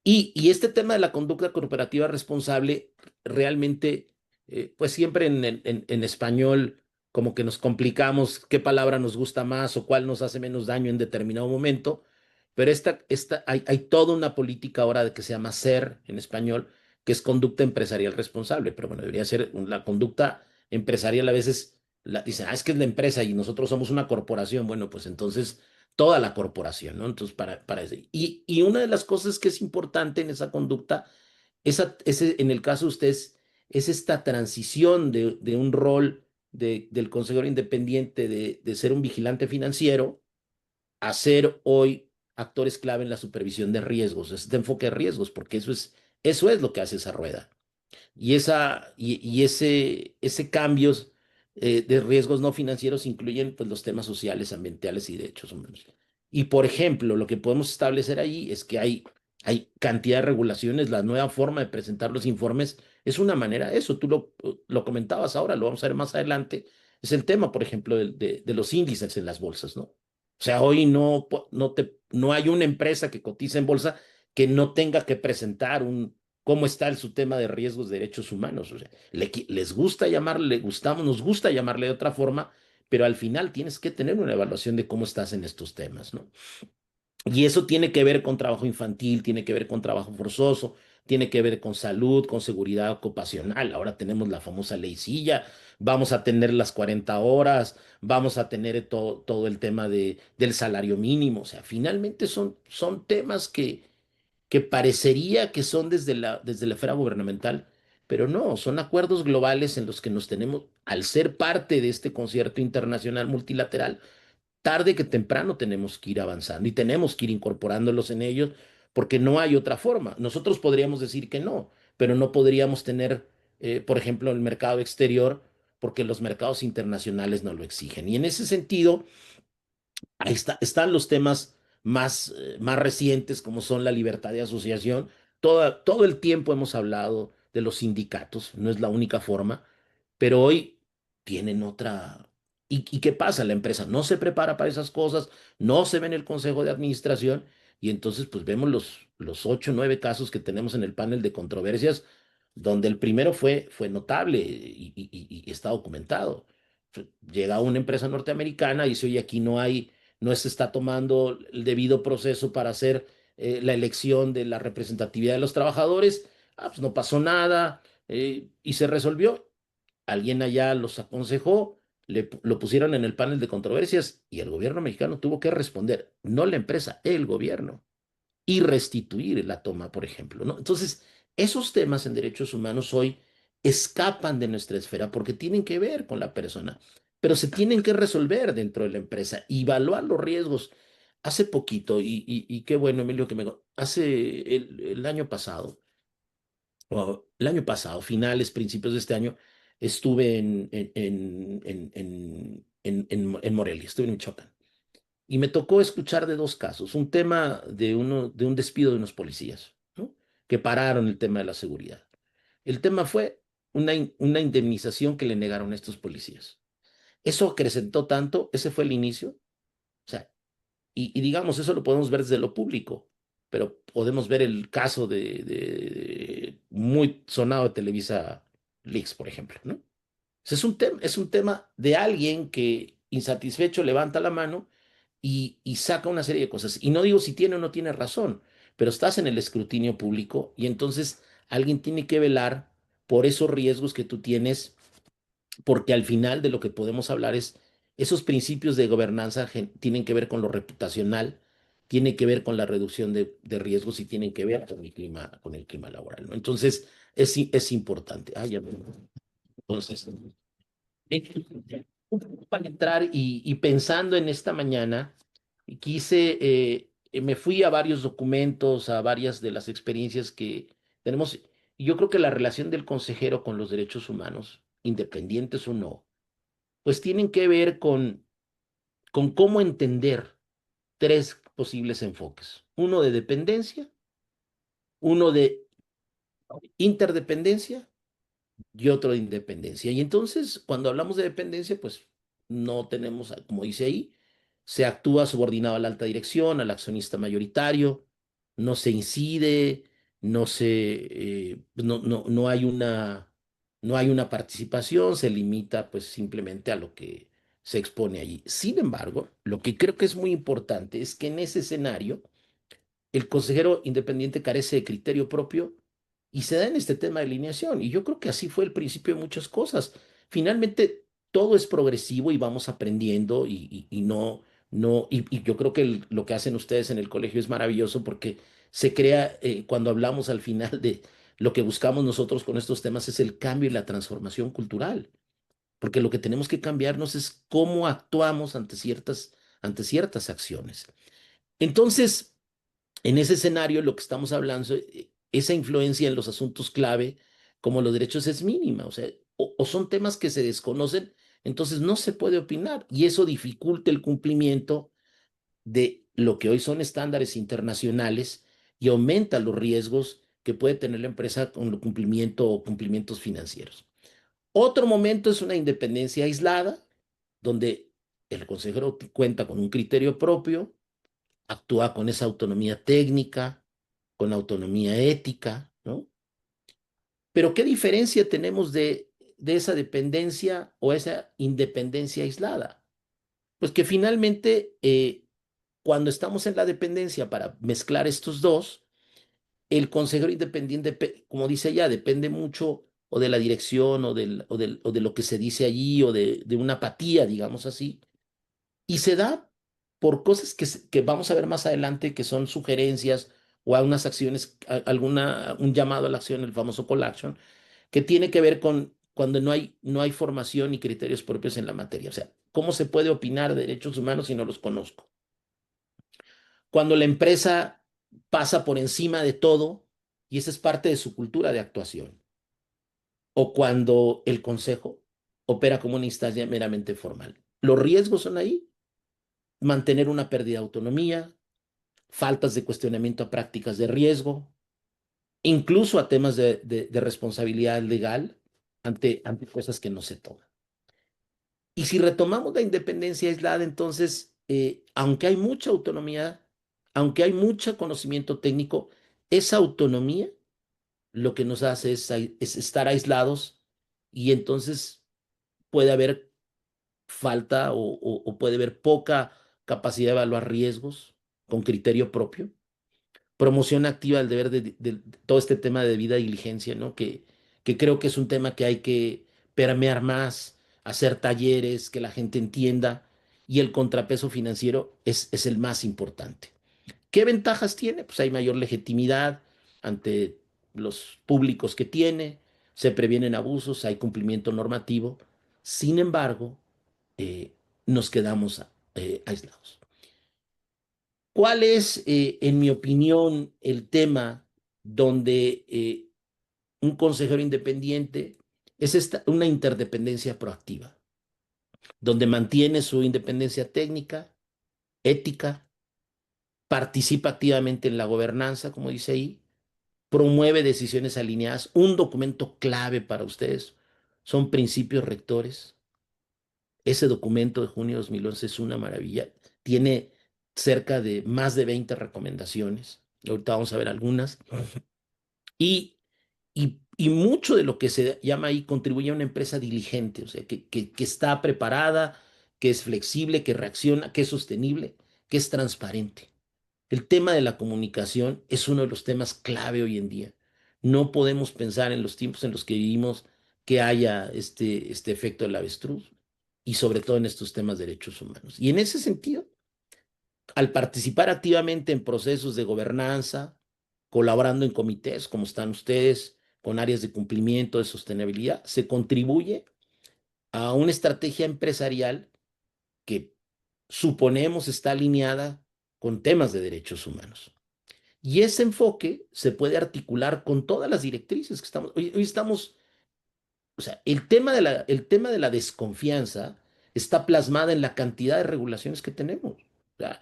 y este tema de la conducta corporativa responsable, realmente, pues siempre en español, como que nos complicamos qué palabra nos gusta más o cuál nos hace menos daño en determinado momento, pero hay toda una política ahora de que se llama SER en español, que es conducta empresarial responsable, pero bueno, debería ser la conducta empresarial a veces, dicen, es que es la empresa y nosotros somos una corporación, bueno, pues entonces toda la corporación, ¿no? Entonces, para eso. Y una de las cosas que es importante en esa conducta, en el caso de ustedes, es esta transición de un rol del consejero independiente de ser un vigilante financiero a ser hoy actores clave en la supervisión de riesgos, este enfoque de riesgos, porque eso es lo que hace esa rueda. Y ese cambios de riesgos no financieros incluyen pues, los temas sociales, ambientales y derechos humanos. Y, por ejemplo, lo que podemos establecer ahí es que hay cantidad de regulaciones, la nueva forma de presentar los informes es una manera, eso tú lo comentabas ahora, lo vamos a ver más adelante, es el tema, por ejemplo, de los índices en las bolsas, ¿no? O sea, hoy no hay una empresa que cotiza en bolsa que no tenga que presentar cómo está su tema de riesgos de derechos humanos. O sea, les gusta llamarle, nos gusta llamarle de otra forma, pero al final tienes que tener una evaluación de cómo estás en estos temas, ¿no? Y eso tiene que ver con trabajo infantil, tiene que ver con trabajo forzoso, tiene que ver con salud, con seguridad ocupacional. Ahora tenemos la famosa ley Silla, vamos a tener las 40 horas, vamos a tener todo el tema del salario mínimo. O sea, finalmente son temas que parecería que son desde la esfera gubernamental, pero no, son acuerdos globales en los que nos tenemos, al ser parte de este concierto internacional multilateral, tarde que temprano tenemos que ir avanzando y tenemos que ir incorporándolos en ellos porque no hay otra forma. Nosotros podríamos decir que no, pero no podríamos tener, por ejemplo, el mercado exterior porque los mercados internacionales no lo exigen. Y en ese sentido, ahí están los temas más recientes, como son la libertad de asociación. Todo el tiempo hemos hablado de los sindicatos, no es la única forma, pero hoy tienen otra. ¿Y qué pasa? La empresa no se prepara para esas cosas, no se ve en el consejo de administración, y entonces pues vemos los 8 o 9 casos que tenemos en el panel de controversias, donde el primero fue notable y está documentado. Llega una empresa norteamericana y dice, oye, aquí no se está tomando el debido proceso para hacer la elección de la representatividad de los trabajadores. Pues no pasó nada y se resolvió. Alguien allá los aconsejó, lo pusieron en el panel de controversias y el gobierno mexicano tuvo que responder, no la empresa, el gobierno, y restituir la toma, por ejemplo, ¿no? Entonces, esos temas en derechos humanos hoy escapan de nuestra esfera porque tienen que ver con la persona, pero se tienen que resolver dentro de la empresa, evaluar los riesgos. Hace poquito, y qué bueno, Emilio, hace el año pasado, finales, principios de este año, estuve en Morelia, estuve en Michoacán. Y me tocó escuchar de 2 casos, un tema de un despido de unos policías, ¿no? Que pararon el tema de la seguridad. El tema fue una indemnización que le negaron a estos policías. Eso acrecentó tanto, ese fue el inicio. O sea, y digamos, eso lo podemos ver desde lo público, pero podemos ver el caso muy sonado de Televisa Leaks, por ejemplo, ¿no? Es un tema de alguien que insatisfecho levanta la mano y saca una serie de cosas. Y no digo si tiene o no tiene razón, pero estás en el escrutinio público y entonces alguien tiene que velar por esos riesgos que tú tienes, porque al final de lo que podemos hablar es, esos principios de gobernanza tienen que ver con lo reputacional, tiene que ver con la reducción de riesgos y tienen que ver con el clima laboral, ¿no? Entonces, es importante. Entonces, un poco para entrar y pensando en esta mañana, me fui a varios documentos, a varias de las experiencias que tenemos, y yo creo que la relación del consejero con los derechos humanos, independientes o no, pues tienen que ver con cómo entender tres posibles enfoques. Uno de dependencia, uno de interdependencia y otro de independencia. Y entonces, cuando hablamos de dependencia, pues no tenemos, como dice ahí, se actúa subordinado a la alta dirección, al accionista mayoritario, no se incide, no hay una participación, se limita pues simplemente a lo que se expone allí. Sin embargo, lo que creo que es muy importante es que en ese escenario el consejero independiente carece de criterio propio y se da en este tema de alineación. Y yo creo que así fue el principio de muchas cosas. Finalmente, todo es progresivo y vamos aprendiendo y y yo creo que lo que hacen ustedes en el colegio es maravilloso porque se crea, cuando hablamos al final de lo que buscamos nosotros con estos temas es el cambio y la transformación cultural, porque lo que tenemos que cambiarnos es cómo actuamos ante ciertas acciones. Entonces, en ese escenario, lo que estamos hablando, esa influencia en los asuntos clave, como los derechos, es mínima. O sea, o son temas que se desconocen, entonces no se puede opinar. Y eso dificulta el cumplimiento de lo que hoy son estándares internacionales y aumenta los riesgos que puede tener la empresa con el cumplimiento o cumplimientos financieros. Otro momento es una independencia aislada, donde el consejero cuenta con un criterio propio, actúa con esa autonomía técnica, con autonomía ética, ¿no? Pero ¿qué diferencia tenemos de esa dependencia o esa independencia aislada? Pues que finalmente, cuando estamos en la dependencia para mezclar estos dos, el consejero independiente, como dice ella, depende mucho o de la dirección o de lo que se dice allí o de una apatía, digamos así, y se da por cosas que vamos a ver más adelante, que son sugerencias o a unas acciones, un llamado a la acción, el famoso call action, que tiene que ver con cuando no hay formación ni criterios propios en la materia. O sea, ¿cómo se puede opinar de derechos humanos si no los conozco? Cuando la empresa pasa por encima de todo y esa es parte de su cultura de actuación. O cuando el consejo opera como una instancia meramente formal. Los riesgos son ahí: mantener una pérdida de autonomía, faltas de cuestionamiento a prácticas de riesgo, incluso a temas de responsabilidad legal ante cosas que no se toman. Y si retomamos la independencia aislada, entonces, aunque hay mucha autonomía, aunque hay mucho conocimiento técnico, esa autonomía lo que nos hace es estar aislados y entonces puede haber falta o puede haber poca capacidad de evaluar riesgos con criterio propio, promoción activa del deber de todo este tema de debida diligencia, ¿no? Que creo que es un tema que hay que permear más, hacer talleres, que la gente entienda, y el contrapeso financiero es el más importante. ¿Qué ventajas tiene? Pues hay mayor legitimidad ante los públicos que tiene, se previenen abusos, hay cumplimiento normativo. Sin embargo, eh, nos quedamos aislados. ¿Cuál es, en mi opinión, el tema donde un consejero independiente es una interdependencia proactiva, donde mantiene su independencia técnica, ética, participa activamente en la gobernanza, como dice ahí, promueve decisiones alineadas? Un documento clave para ustedes son principios rectores. Ese documento de junio de 2011 es una maravilla. Tiene cerca de más de 20 recomendaciones. Ahorita vamos a ver algunas. Y y mucho de lo que se llama ahí contribuye a una empresa diligente, o sea, que está preparada, que es flexible, que reacciona, que es sostenible, que es transparente. El tema de la comunicación es uno de los temas clave hoy en día. No podemos pensar en los tiempos en los que vivimos que haya este efecto del avestruz y sobre todo en estos temas de derechos humanos. Y en ese sentido, al participar activamente en procesos de gobernanza, colaborando en comités como están ustedes, con áreas de cumplimiento, de sostenibilidad, se contribuye a una estrategia empresarial que suponemos está alineada con temas de derechos humanos. Y ese enfoque se puede articular con todas las directrices que estamos. Hoy estamos, o sea, el tema de la desconfianza está plasmada en la cantidad de regulaciones que tenemos. O sea,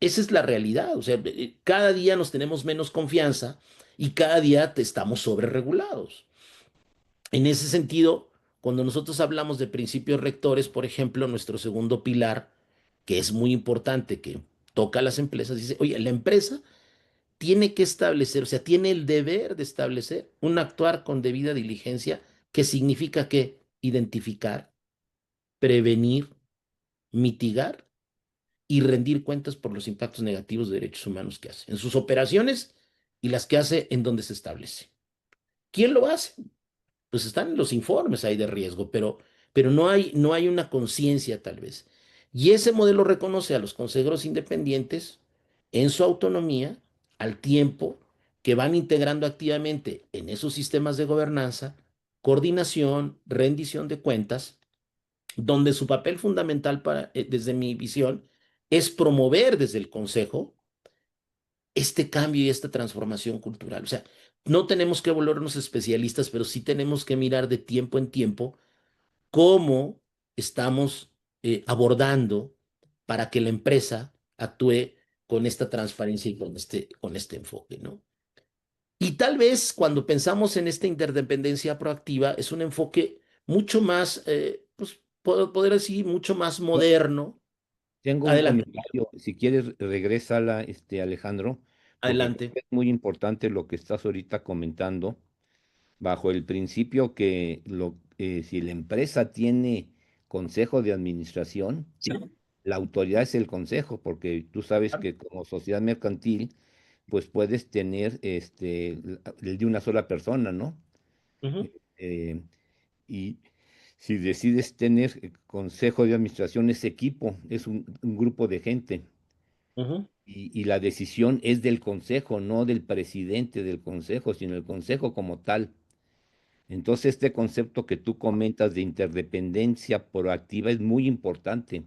esa es la realidad. O sea, cada día nos tenemos menos confianza y cada día estamos sobreregulados. En ese sentido, cuando nosotros hablamos de principios rectores, por ejemplo, nuestro segundo pilar, que es muy importante, que toca a las empresas, dice, oye, la empresa tiene que establecer, o sea, tiene el deber de establecer un actuar con debida diligencia, que significa que identificar, prevenir, mitigar y rendir cuentas por los impactos negativos de derechos humanos que hace en sus operaciones y las que hace en donde se establece. ¿Quién lo hace? Pues están en los informes ahí de riesgo, pero no hay una conciencia tal vez. Y ese modelo reconoce a los consejeros independientes en su autonomía, al tiempo que van integrando activamente en esos sistemas de gobernanza, coordinación, rendición de cuentas, donde su papel fundamental desde mi visión es promover desde el consejo este cambio y esta transformación cultural. O sea, no tenemos que volvernos especialistas, pero sí tenemos que mirar de tiempo en tiempo cómo estamos abordando para que la empresa actúe con esta transparencia y con este enfoque, ¿no? Y tal vez cuando pensamos en esta interdependencia proactiva, es un enfoque mucho más, pues, puedo poder decir, mucho más moderno. Tengo un Adelante, comentario, si quieres, regrésala, Alejandro, porque creo adelante. que es muy importante lo que estás ahorita comentando, bajo el principio que si la empresa tiene consejo de administración, Sí, la autoridad es el consejo, porque tú sabes claro. que como sociedad mercantil, pues puedes tener el de una sola persona, ¿no? Ujú, Eh, y si decides tener consejo de administración, es equipo, es un grupo de gente. ujú. Y la decisión es del consejo, no del presidente del consejo, sino el consejo como tal. Entonces, este concepto que tú comentas de interdependencia proactiva es muy importante,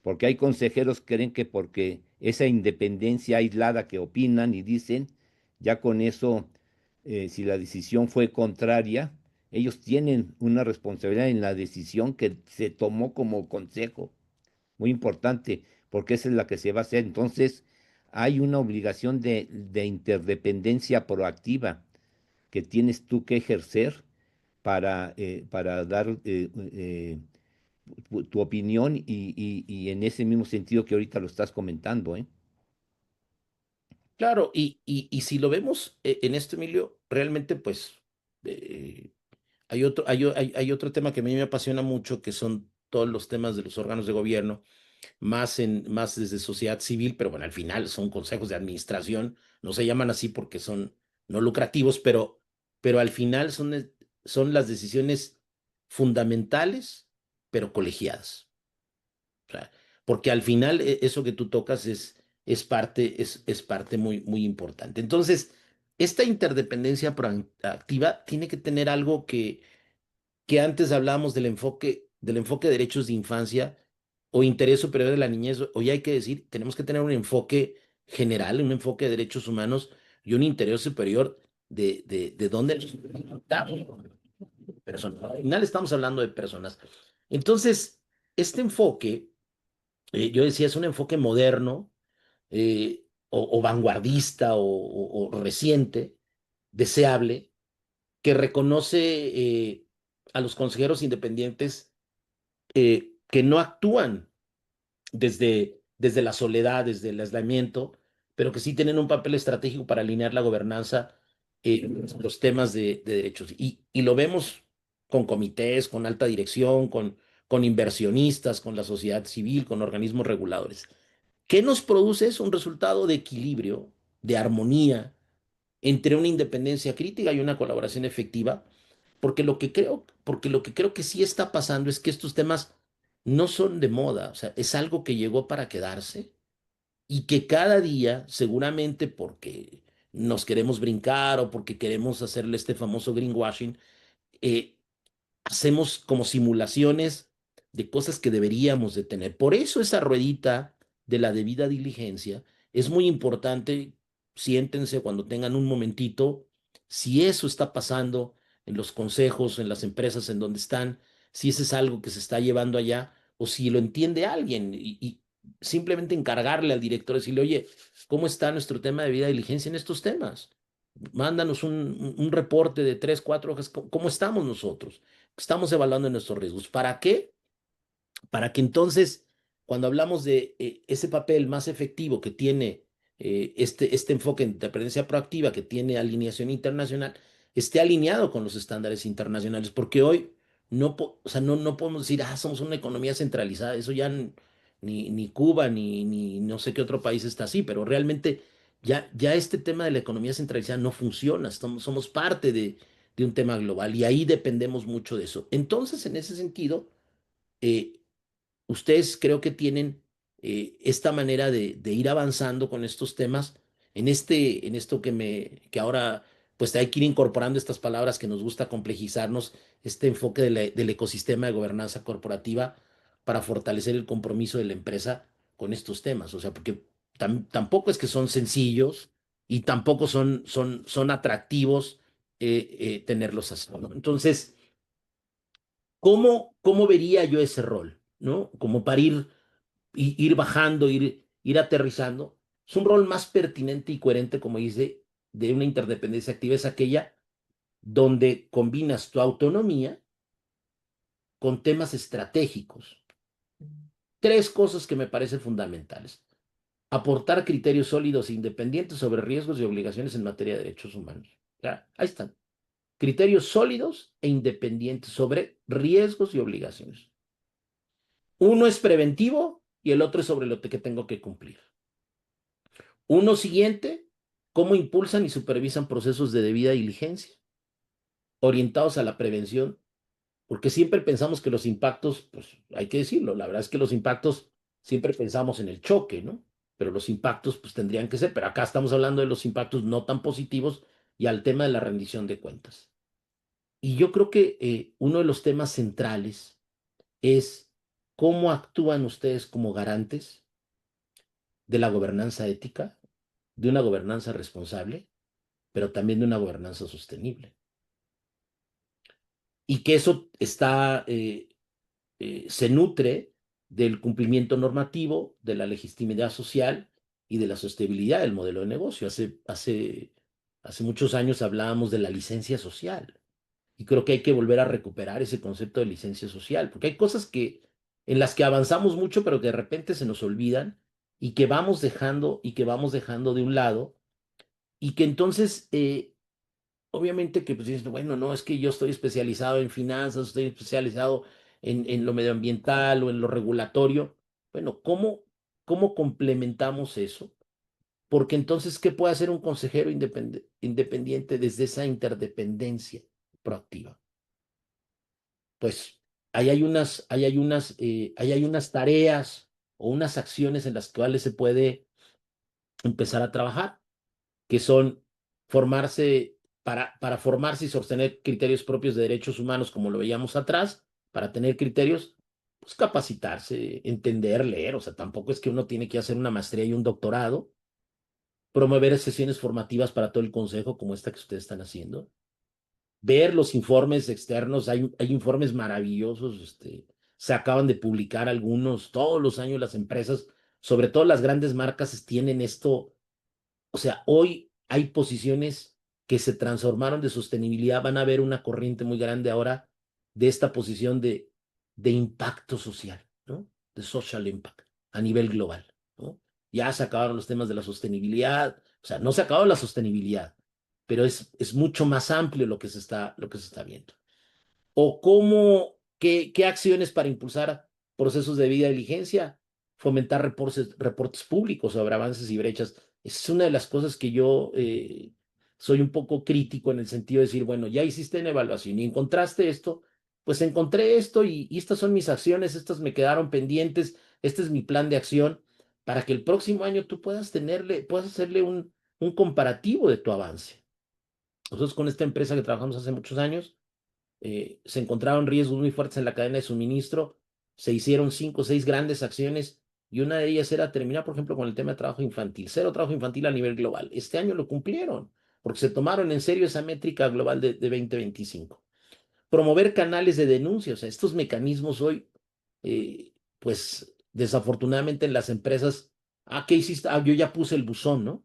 porque hay consejeros que creen que porque esa independencia aislada que opinan y dicen, ya con eso, si la decisión fue contraria, ellos tienen una responsabilidad en la decisión que se tomó como consejo. Muy importante, porque esa es la que se va a hacer. Entonces, hay una obligación de interdependencia proactiva que tienes tú que ejercer para dar tu opinión y en ese mismo sentido que ahorita lo estás comentando, ¿eh? Claro, y si lo vemos en esto, Emilio, realmente pues eh, hay otro tema que a mí me apasiona mucho, que son todos los temas de los órganos de gobierno, más desde sociedad civil, pero bueno, al final son consejos de administración, no se llaman así porque son no lucrativos, pero al final son las decisiones fundamentales, pero colegiadas. O sea, porque al final eso que tú tocas es parte muy, muy importante. Entonces, esta interdependencia proactiva tiene que tener algo que antes hablábamos del enfoque de derechos de infancia o interés superior de la niñez. Hoy hay que decir, tenemos que tener un enfoque general, un enfoque de derechos humanos y un interés superior de dónde estamos. Personas. Al final estamos hablando de personas. Entonces, este enfoque yo decía, es un enfoque moderno o vanguardista o reciente, deseable, que reconoce a los consejeros independientes que no actúan desde la soledad, desde el aislamiento, pero que sí tienen un papel estratégico para alinear la gobernanza los temas de derechos. Y lo vemos con comités, con alta dirección, con inversionistas, con la sociedad civil, con organismos reguladores. ¿Qué nos produce? Es un resultado de equilibrio, de armonía entre una independencia crítica y una colaboración efectiva, porque lo que creo que sí está pasando es que estos temas no son de moda, o sea, es algo que llegó para quedarse y que cada día, seguramente porque nos queremos brincar o porque queremos hacerle este famoso greenwashing, eh, hacemos como simulaciones de cosas que deberíamos de tener. Por eso esa ruedita de la debida diligencia es muy importante. Siéntense cuando tengan un momentito, si eso está pasando en los consejos, en las empresas en donde están, si eso es algo que se está llevando allá, o si lo entiende alguien y simplemente encargarle al director, decirle, oye, ¿cómo está nuestro tema de debida diligencia en estos temas? Mándanos un reporte de 3, 4 hojas, ¿cómo estamos nosotros? Estamos evaluando nuestros riesgos. ¿Para qué? Para que entonces, cuando hablamos de ese papel más efectivo que tiene este enfoque en dependencia proactiva, que tiene alineación internacional, esté alineado con los estándares internacionales, porque hoy o sea, no podemos decir, somos una economía centralizada, eso ya ni Cuba, ni no sé qué otro país está así, pero realmente ya este tema de la economía centralizada no funciona, somos parte de un tema global y ahí dependemos mucho de eso. Entonces, en ese sentido, eh, ustedes creo que tienen esta manera de ir avanzando con estos temas, en esto que ahora pues hay que ir incorporando estas palabras que nos gusta complejizarnos, este enfoque del ecosistema de gobernanza corporativa para fortalecer el compromiso de la empresa con estos temas. O sea, porque tampoco es que son sencillos y tampoco son atractivos tenerlos así, ¿no? Entonces, ¿cómo vería yo ese rol? ¿No? Como para ir bajando, ir aterrizando. Es un rol más pertinente y coherente, como dice, de una interdependencia activa, es aquella donde combinas tu autonomía con temas estratégicos. Tres cosas que me parecen fundamentales. Aportar criterios sólidos e independientes sobre riesgos y obligaciones en materia de derechos humanos. Ya, ahí están. Criterios sólidos e independientes sobre riesgos y obligaciones. Uno es preventivo y el otro es sobre lo que tengo que cumplir. Uno siguiente, cómo impulsan y supervisan procesos de debida diligencia orientados a la prevención, porque siempre pensamos que los impactos, pues hay que decirlo, la verdad es que los impactos siempre pensamos en el choque, ¿no? Pero los impactos pues tendrían que ser, pero acá estamos hablando de los impactos no tan positivos y al tema de la rendición de cuentas. Y yo creo que uno de los temas centrales es cómo actúan ustedes como garantes de la gobernanza ética, de una gobernanza responsable, pero también de una gobernanza sostenible. Y que eso se nutre del cumplimiento normativo, de la legitimidad social y de la sostenibilidad del modelo de negocio. Hace muchos años hablábamos de la licencia social y creo que hay que volver a recuperar ese concepto de licencia social, porque hay cosas en las que avanzamos mucho, pero que de repente se nos olvidan y que vamos dejando de un lado y que entonces obviamente que pues dices, bueno, no, es que yo estoy especializado en finanzas, estoy especializado en lo medioambiental o en lo regulatorio. Bueno, ¿cómo complementamos eso? Porque entonces, ¿qué puede hacer un consejero independiente desde esa interdependencia proactiva? Pues ahí hay unas tareas o unas acciones en las cuales se puede empezar a trabajar, que son formarse, para formarse y sostener criterios propios de derechos humanos, como lo veíamos atrás, para tener criterios, pues capacitarse, entender, leer, o sea, tampoco es que uno tiene que hacer una maestría y un doctorado, promover sesiones formativas para todo el consejo, como esta que ustedes están haciendo, ver los informes externos, hay informes maravillosos, se acaban de publicar algunos, todos los años las empresas, sobre todo las grandes marcas, tienen esto. O sea, hoy hay posiciones que se transformaron de sostenibilidad, van a ver una corriente muy grande ahora de esta posición de impacto social, ¿no? De social impact a nivel global, ¿no? Ya se acabaron los temas de la sostenibilidad, o sea, no se acabó la sostenibilidad, pero es mucho más amplio lo que se está viendo. O cómo, qué acciones para impulsar procesos de debida diligencia, fomentar reportes públicos sobre avances y brechas. Esa es una de las cosas que yo soy un poco crítico en el sentido de decir, bueno, ya hiciste una evaluación y encontraste esto, pues encontré esto y estas son mis acciones, estas me quedaron pendientes, este es mi plan de acción, para que el próximo año tú puedas hacerle un comparativo de tu avance. Nosotros con esta empresa que trabajamos hace muchos años, se encontraron riesgos muy fuertes en la cadena de suministro, se hicieron 5 o 6 grandes acciones y una de ellas era terminar, por ejemplo, con el tema de trabajo infantil, cero trabajo infantil a nivel global. Este año lo cumplieron porque se tomaron en serio esa métrica global de 2025. Promover canales de denuncia, o sea, estos mecanismos hoy, pues desafortunadamente en las empresas, ¿qué hiciste? Yo ya puse el buzón, ¿no?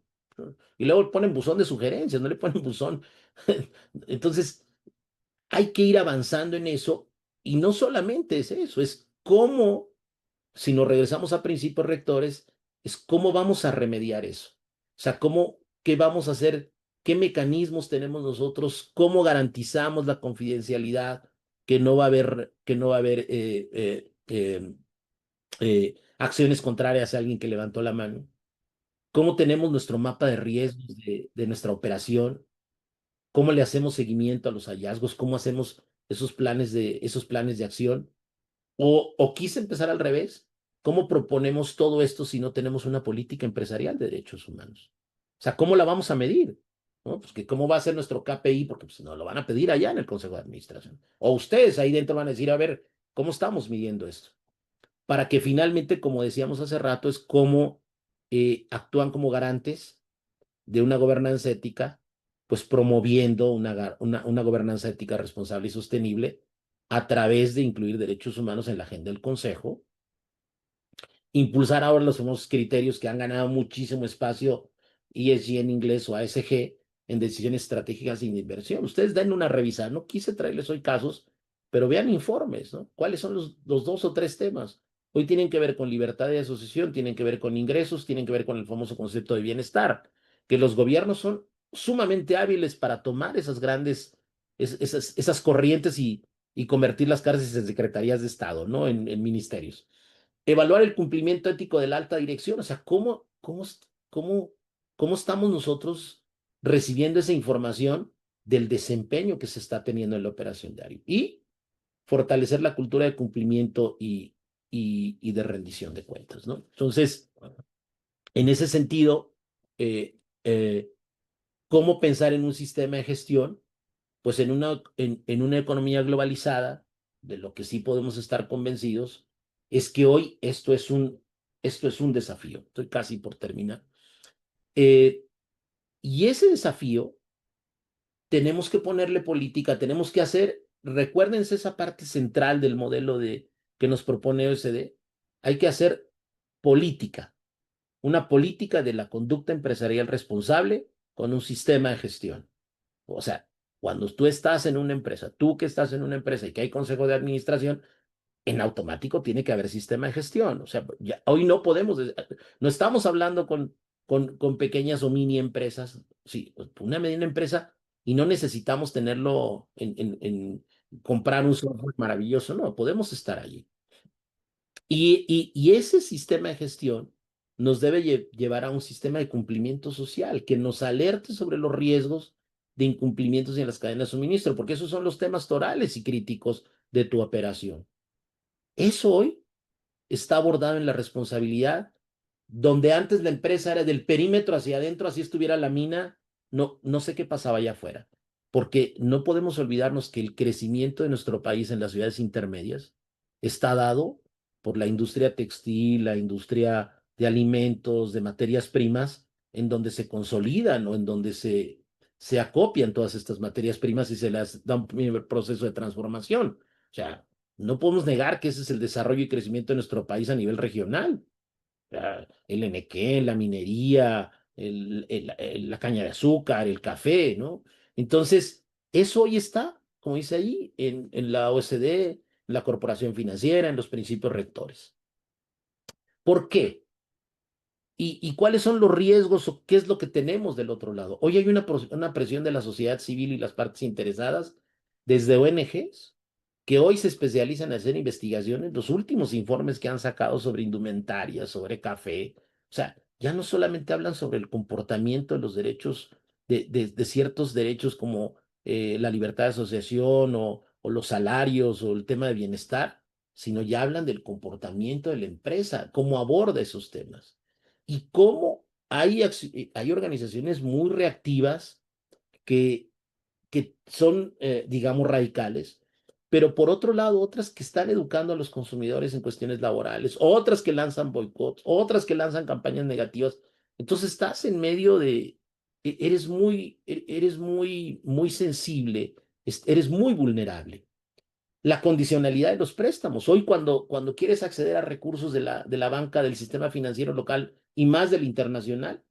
Y luego ponen buzón de sugerencias, no le ponen buzón. Entonces, hay que ir avanzando en eso y no solamente es eso, es cómo, si nos regresamos a principios rectores, es cómo vamos a remediar eso. O sea, qué vamos a hacer, qué mecanismos tenemos nosotros, cómo garantizamos la confidencialidad, que no va a haber acciones contrarias a alguien que levantó la mano, cómo tenemos nuestro mapa de riesgos de nuestra operación, cómo le hacemos seguimiento a los hallazgos, cómo hacemos esos planes de acción. O quise empezar al revés, ¿cómo proponemos todo esto si no tenemos una política empresarial de derechos humanos? O sea, ¿cómo la vamos a medir? ¿No? Pues que cómo va a ser nuestro KPI, porque pues, nos lo van a pedir allá en el Consejo de Administración. O ustedes ahí dentro van a decir, a ver, ¿cómo estamos midiendo esto? Para que finalmente, como decíamos hace rato, es cómo actúan como garantes de una gobernanza ética, pues promoviendo una gobernanza ética responsable y sostenible a través de incluir derechos humanos en la agenda del Consejo, impulsar ahora los famosos criterios que han ganado muchísimo espacio, ESG en inglés o ASG, en decisiones estratégicas y de inversión. Ustedes den una revisada, no quise traerles hoy casos, pero vean informes, ¿no? ¿Cuáles son los 2 o 3 temas? Hoy tienen que ver con libertad de asociación, tienen que ver con ingresos, tienen que ver con el famoso concepto de bienestar, que los gobiernos son sumamente hábiles para tomar esas corrientes y convertir las cárceles en secretarías de Estado, ¿no? En ministerios. Evaluar el cumplimiento ético de la alta dirección, o sea, cómo estamos nosotros recibiendo esa información del desempeño que se está teniendo en la operación diaria. Y fortalecer la cultura de cumplimiento y de rendición de cuentas, ¿no? Entonces, en ese sentido, eh, eh, ¿cómo pensar en un sistema de gestión? Pues en una economía globalizada, de lo que sí podemos estar convencidos, es que hoy esto es un desafío. Estoy casi por terminar. Y ese desafío tenemos que ponerle política, tenemos que recuérdense esa parte central del modelo que nos propone OECD, hay que hacer política, una política de la conducta empresarial responsable con un sistema de gestión. O sea, cuando tú estás en una empresa, tú que estás en una empresa y que hay consejo de administración, en automático tiene que haber sistema de gestión. O sea, hoy no estamos hablando con pequeñas o mini empresas. Sí, una mediana empresa y no necesitamos tenerlo en comprar un software maravilloso, no, podemos estar allí. Y ese sistema de gestión nos debe llevar a un sistema de cumplimiento social que nos alerte sobre los riesgos de incumplimientos en las cadenas de suministro, porque esos son los temas torales y críticos de tu operación. Eso hoy está abordado en la responsabilidad, donde antes la empresa era del perímetro hacia adentro, así estuviera la mina, no sé qué pasaba allá afuera, porque no podemos olvidarnos que el crecimiento de nuestro país en las ciudades intermedias está dado por la industria textil, la industria de alimentos, de materias primas, en donde se consolidan o en donde se acopian todas estas materias primas y se las da un primer proceso de transformación. O sea, no podemos negar que ese es el desarrollo y crecimiento de nuestro país a nivel regional. El enequén, la minería, la caña de azúcar, el café, ¿no? Entonces, eso hoy está, como dice ahí, en la OECD, en la Corporación Financiera, en los principios rectores. ¿Por qué? y cuáles son los riesgos o qué es lo que tenemos del otro lado. Hoy hay una presión de la sociedad civil y las partes interesadas, desde ONGs, que hoy se especializan en hacer investigaciones. Los últimos informes que han sacado sobre indumentaria, sobre café, o sea, ya no solamente hablan sobre el comportamiento de los derechos, de ciertos derechos como la libertad de asociación o los salarios o el tema de bienestar, sino ya hablan del comportamiento de la empresa, cómo aborda esos temas y cómo hay organizaciones muy reactivas que, que son, digamos, radicales, pero por otro lado, otras que están educando a los consumidores en cuestiones laborales, otras que lanzan boicots, otras que lanzan campañas negativas. Entonces estás en medio de, muy sensible, eres muy vulnerable. La condicionalidad de los préstamos. Hoy cuando quieres acceder a recursos de la banca, del sistema financiero local y más del internacional,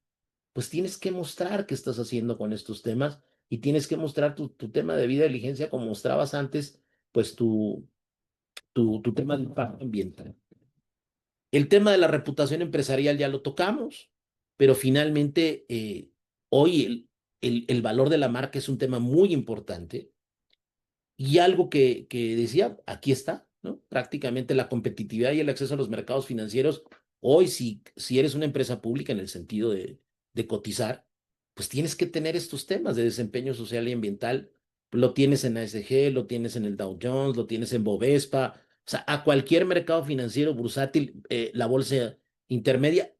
pues tienes que mostrar qué estás haciendo con estos temas y tienes que mostrar tu tema de vida de diligencia como mostrabas antes, pues tu tema de impacto ambiental. El tema de la reputación empresarial ya lo tocamos, pero finalmente hoy el valor de la marca es un tema muy importante y algo que decía, aquí está, ¿no? Prácticamente la competitividad y el acceso a los mercados financieros. Hoy, si eres una empresa pública en el sentido de cotizar, pues tienes que tener estos temas de desempeño social y ambiental. Lo tienes en ASG, lo tienes en el Dow Jones, lo tienes en Bovespa. O sea, a cualquier mercado financiero bursátil, la bolsa intermedia,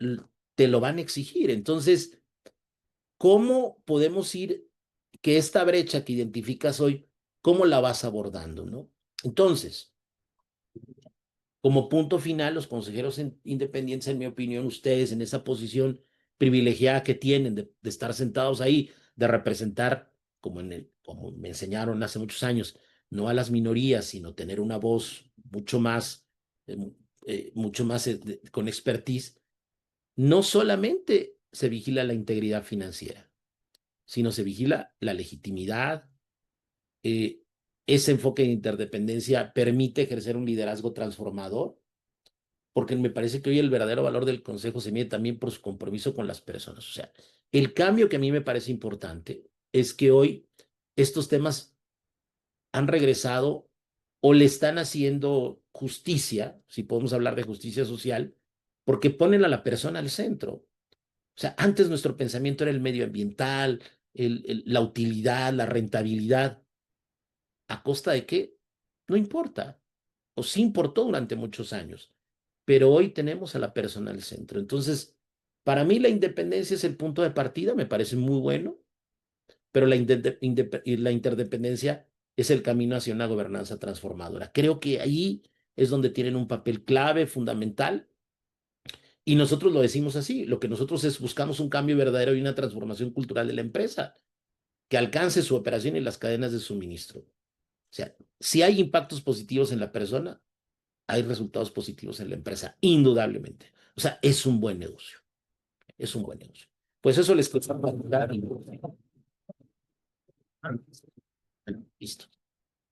te lo van a exigir. Entonces, ¿cómo podemos ir que esta brecha que identificas hoy, cómo la vas abordando, ¿no? Entonces, como punto final, los consejeros independientes, en mi opinión, ustedes en esa posición privilegiada que tienen de estar sentados ahí, de representar, como me enseñaron hace muchos años, no a las minorías, sino tener una voz eh, mucho más con expertise, no solamente se vigila la integridad financiera, sino se vigila la legitimidad. eh, Ese enfoque de interdependencia permite ejercer un liderazgo transformador, porque me parece que hoy el verdadero valor del Consejo se mide también por su compromiso con las personas. O sea, el cambio que a mí me parece importante es que hoy estos temas han regresado o le están haciendo justicia, si podemos hablar de justicia social, porque ponen a la persona al centro. O sea, antes nuestro pensamiento era el medioambiental, la utilidad, la rentabilidad. ¿A costa de qué? No importa. O sí importó durante muchos años. Pero hoy tenemos a la persona al centro. Entonces, para mí la independencia es el punto de partida, me parece muy bueno, pero la interdependencia es el camino hacia una gobernanza transformadora. Creo que ahí es donde tienen un papel clave, fundamental, y nosotros lo decimos así. Lo que nosotros buscamos un cambio verdadero y una transformación cultural de la empresa que alcance su operación y las cadenas de suministro. O sea, si hay impactos positivos en la persona, hay resultados positivos en la empresa, indudablemente. O sea, es un buen negocio, es un buen negocio. Pues eso les quiero platicar. Listo.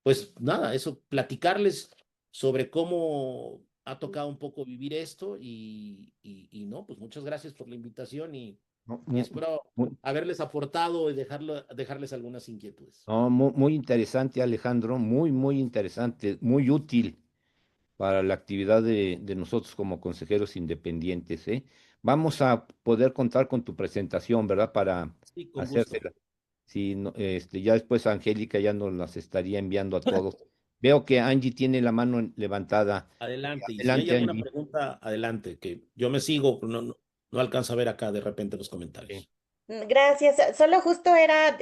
Pues nada, eso, platicarles sobre cómo ha tocado un poco vivir esto y no, pues muchas gracias por la invitación No, y espero muy- haberles aportado y dejarles algunas inquietudes. no, muy interesante, Alejandro, muy interesante, muy útil para la actividad de nosotros como consejeros independientes, ¿eh? Vamos a poder contar con tu presentación, ¿verdad? Para Sí, con gusto. hacérsela. Si no, ya después Angélica ya nos las estaría enviando a todos. Veo que Angie tiene la mano levantada. Adelante. Y si hay Adelante, alguna Angie. pregunta, adelante, que yo me sigo, no alcanzo a ver acá de repente los Sí. comentarios. Gracias. Solo justo era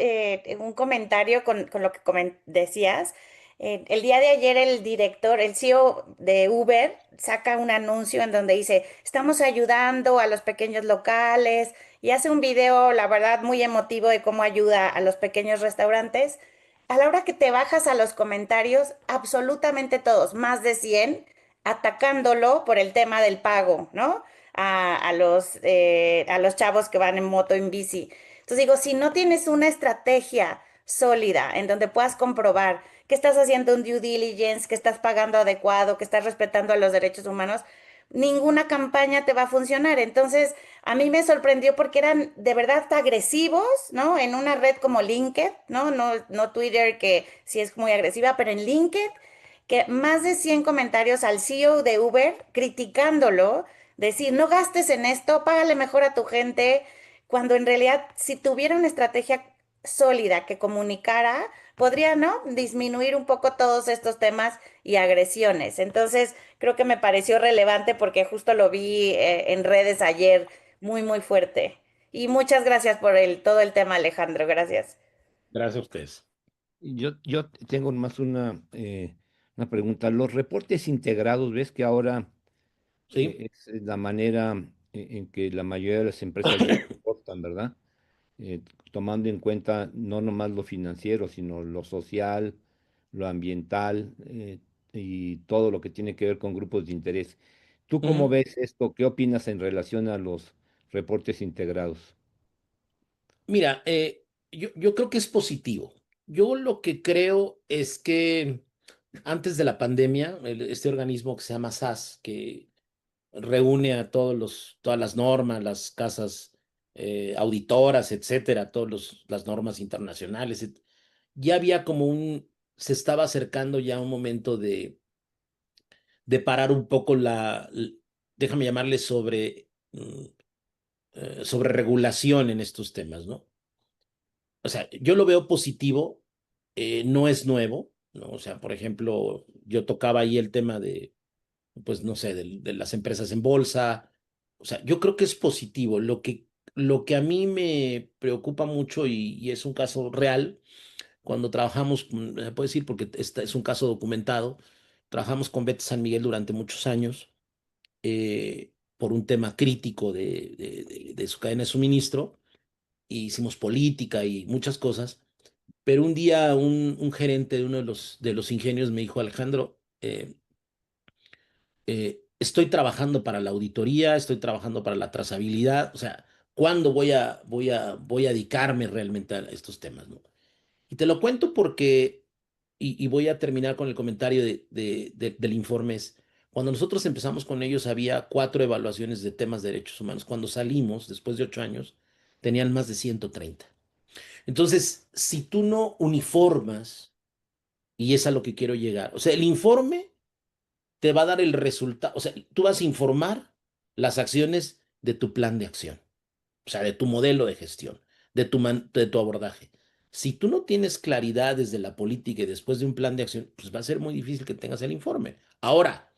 un comentario con lo que decías. El día de ayer el director, el CEO de Uber, saca un anuncio en donde dice, estamos ayudando a los pequeños locales y hace un video, la verdad, muy emotivo de cómo ayuda a los pequeños restaurantes. A la hora que te bajas a los comentarios, absolutamente todos, más de 100, atacándolo por el tema del pago, ¿no? A los chavos que van en moto, en bici. Entonces digo, si no tienes una estrategia sólida en donde puedas comprobar que estás haciendo un due diligence, que estás pagando adecuado, que estás respetando a los derechos humanos, ninguna campaña te va a funcionar. Entonces, a mí me sorprendió porque eran de verdad agresivos, ¿no? En una red como LinkedIn, ¿no? No Twitter, que sí es muy agresiva, pero en LinkedIn, que más de 100 comentarios al CEO de Uber criticándolo, decir, no gastes en esto, págale mejor a tu gente, cuando en realidad si tuviera una estrategia sólida que comunicara, podría, ¿no? Disminuir un poco todos estos temas y agresiones. Entonces, creo que me pareció relevante porque justo lo vi en redes ayer muy, muy fuerte. Y muchas gracias por todo el tema, Alejandro. Gracias. Gracias a ustedes. Yo tengo más una pregunta. Los reportes integrados, ¿ves que ahora Sí. es la manera en que la mayoría de las empresas ya reportan, ¿verdad? Tomando en cuenta no nomás lo financiero, sino lo social, lo ambiental y todo lo que tiene que ver con grupos de interés. ¿Tú cómo Ujú. ves esto? ¿Qué opinas en relación a los reportes integrados? Mira, yo creo que es positivo. Yo lo que creo es que antes de la pandemia, este organismo que se llama SAS, que reúne a todas las normas, las casas auditoras, etcétera, las normas internacionales, ya había como se estaba acercando ya un momento de parar un poco déjame llamarle sobre regulación en estos temas, ¿no? O sea, yo lo veo positivo, no es nuevo, ¿no? O sea, por ejemplo, yo tocaba ahí el tema pues no sé, de las empresas en bolsa. O sea, yo creo que es positivo. Lo que a mí me preocupa mucho y es un caso real, cuando trabajamos, se puede decir porque este es un caso documentado, trabajamos con Beta San Miguel durante muchos años por un tema crítico de su cadena de suministro, e hicimos política y muchas cosas, pero un día un gerente de uno de los ingenios me dijo, Alejandro, estoy trabajando para la auditoría, estoy trabajando para la trazabilidad, o sea, ¿cuándo voy a dedicarme realmente a estos temas, ¿no? Y te lo cuento porque, y voy a terminar con el comentario del informe, cuando nosotros empezamos con ellos había 4 evaluaciones de temas de derechos humanos. Cuando salimos, después de 8 años, tenían más de 130. Entonces, si tú no uniformas, y es a lo que quiero llegar, o sea, el informe te va a dar el resultado, o sea, tú vas a informar las acciones de tu plan de acción, o sea, de tu modelo de gestión, de tu abordaje. Si tú no tienes claridad desde la política y después de un plan de acción, pues va a ser muy difícil que tengas el informe. Ahora,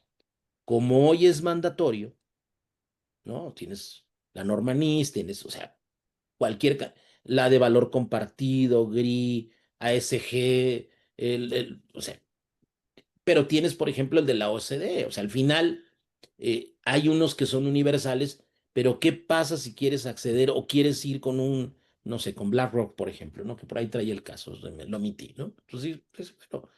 como hoy es mandatorio, ¿no? Tienes la norma NIS, tienes, o sea, la de valor compartido, GRI, ASG, o sea, pero tienes, por ejemplo, el de la OCDE. O sea, al final hay unos que son universales, pero ¿qué pasa si quieres acceder o quieres ir no sé, con BlackRock, por ejemplo, ¿no? Que por ahí trae el caso, o sea, lo omití, ¿no? Entonces, pues, bueno,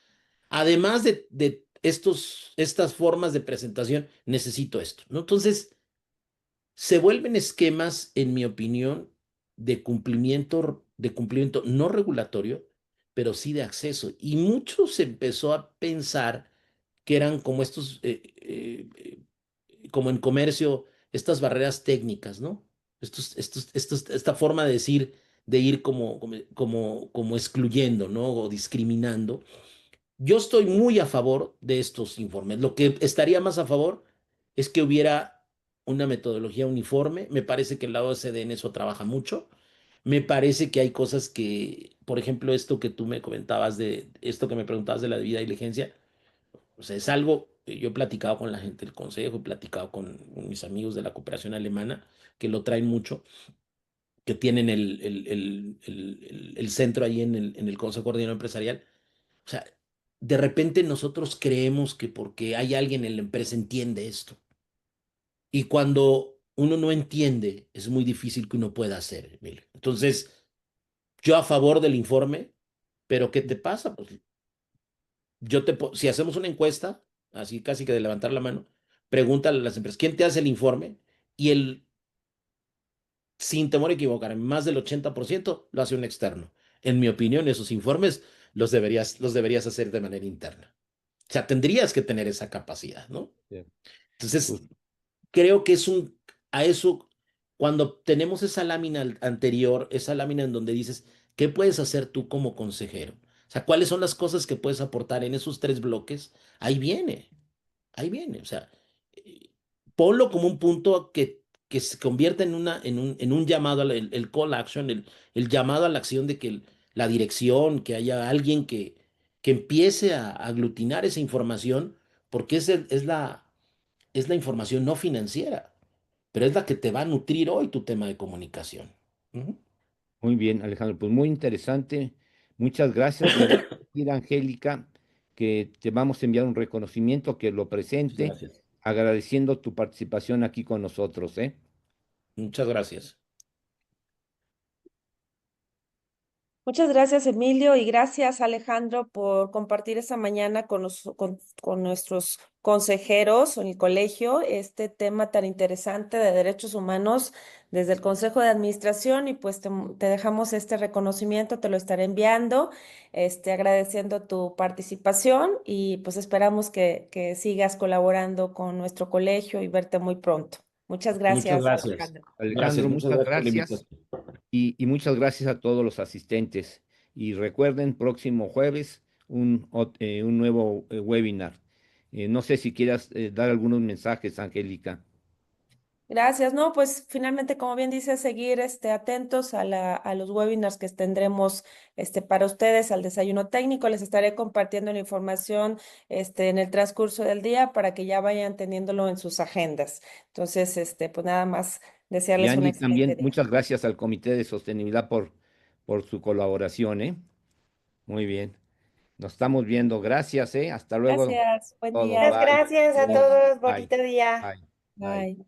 además de estas formas de presentación, necesito esto, ¿no? Entonces, se vuelven esquemas, en mi opinión, de cumplimiento no regulatorio, pero sí de acceso. Y mucho se empezó a pensar que eran como como en comercio, estas barreras técnicas, ¿no? Esta forma de decir, de ir como excluyendo, ¿no? O discriminando. Yo estoy muy a favor de estos informes. Lo que estaría más a favor es que hubiera una metodología uniforme. Me parece que la OCDE en eso trabaja mucho. Me parece que hay cosas que, por ejemplo, esto que tú me comentabas esto que me preguntabas de la debida diligencia, o sea, es algo que yo he platicado con la gente del consejo, he platicado con mis amigos de la cooperación alemana, que lo traen mucho, que tienen el centro ahí en el Consejo Coordinador Empresarial. O sea, de repente nosotros creemos que porque hay alguien en la empresa entiende esto. Y cuando uno no entiende, es muy difícil que uno pueda hacer, Emilio. Entonces, yo a favor del informe, pero ¿qué te pasa? Pues si hacemos una encuesta, así casi que de levantar la mano, pregúntale a las empresas, ¿quién te hace el informe? Y sin temor a equivocarme, más del 80% lo hace un externo. En mi opinión, esos informes los deberías hacer de manera interna. O sea, tendrías que tener esa capacidad, ¿no? Sí, Entonces, justo. creo que a eso cuando tenemos esa lámina anterior, esa lámina en donde dices, ¿qué puedes hacer tú como consejero? O sea, ¿cuáles son las cosas que puedes aportar en esos 3 bloques? Ahí viene, ahí viene. O sea, eh, ponlo como un punto que se convierta en un llamado, el call action, el llamado a la acción de que la dirección, que haya alguien que empiece a aglutinar esa información, porque es la información no financiera, pero es la que te va a nutrir hoy tu tema de comunicación. Ujú. Muy bien, Alejandro, pues muy interesante. Muchas gracias. Le voy a decir a Angélica que te vamos a enviar un reconocimiento que lo Muchas presente, gracias. agradeciendo tu participación aquí con nosotros, ¿eh? Muchas gracias. Muchas gracias, Emilio, y gracias, Alejandro, por compartir esta mañana con nuestros consejeros en el colegio este tema tan interesante de derechos humanos desde el Consejo de Administración y pues te dejamos este reconocimiento, te lo estaré enviando, agradeciendo tu participación y pues esperamos que sigas colaborando con nuestro colegio y verte muy pronto. Muchas Muchas gracias, gracias. Alejandro. Gracias, Alejandro, muchas muchas gracias por la gracias invitación. y muchas gracias a todos los asistentes. Y recuerden, próximo jueves, un nuevo webinar. No sé si quieras dar algunos mensajes, Angélica. Gracias. No, pues finalmente, como bien dice, seguir atentos a los webinars que tendremos para ustedes, al desayuno técnico. Les estaré compartiendo la información en el transcurso del día para que ya vayan teniéndolo en sus agendas. Entonces, pues nada más Y desearles un Angie, excelente también día. muchas gracias al Comité de Sostenibilidad por su colaboración, ¿eh? Muy bien. Nos estamos viendo. Gracias, ¿eh? Hasta luego. Gracias. Buen Todos. día. Muchas Bye. gracias a Adiós. todos. Bye. Bonito día. Bye. Bye. Bye.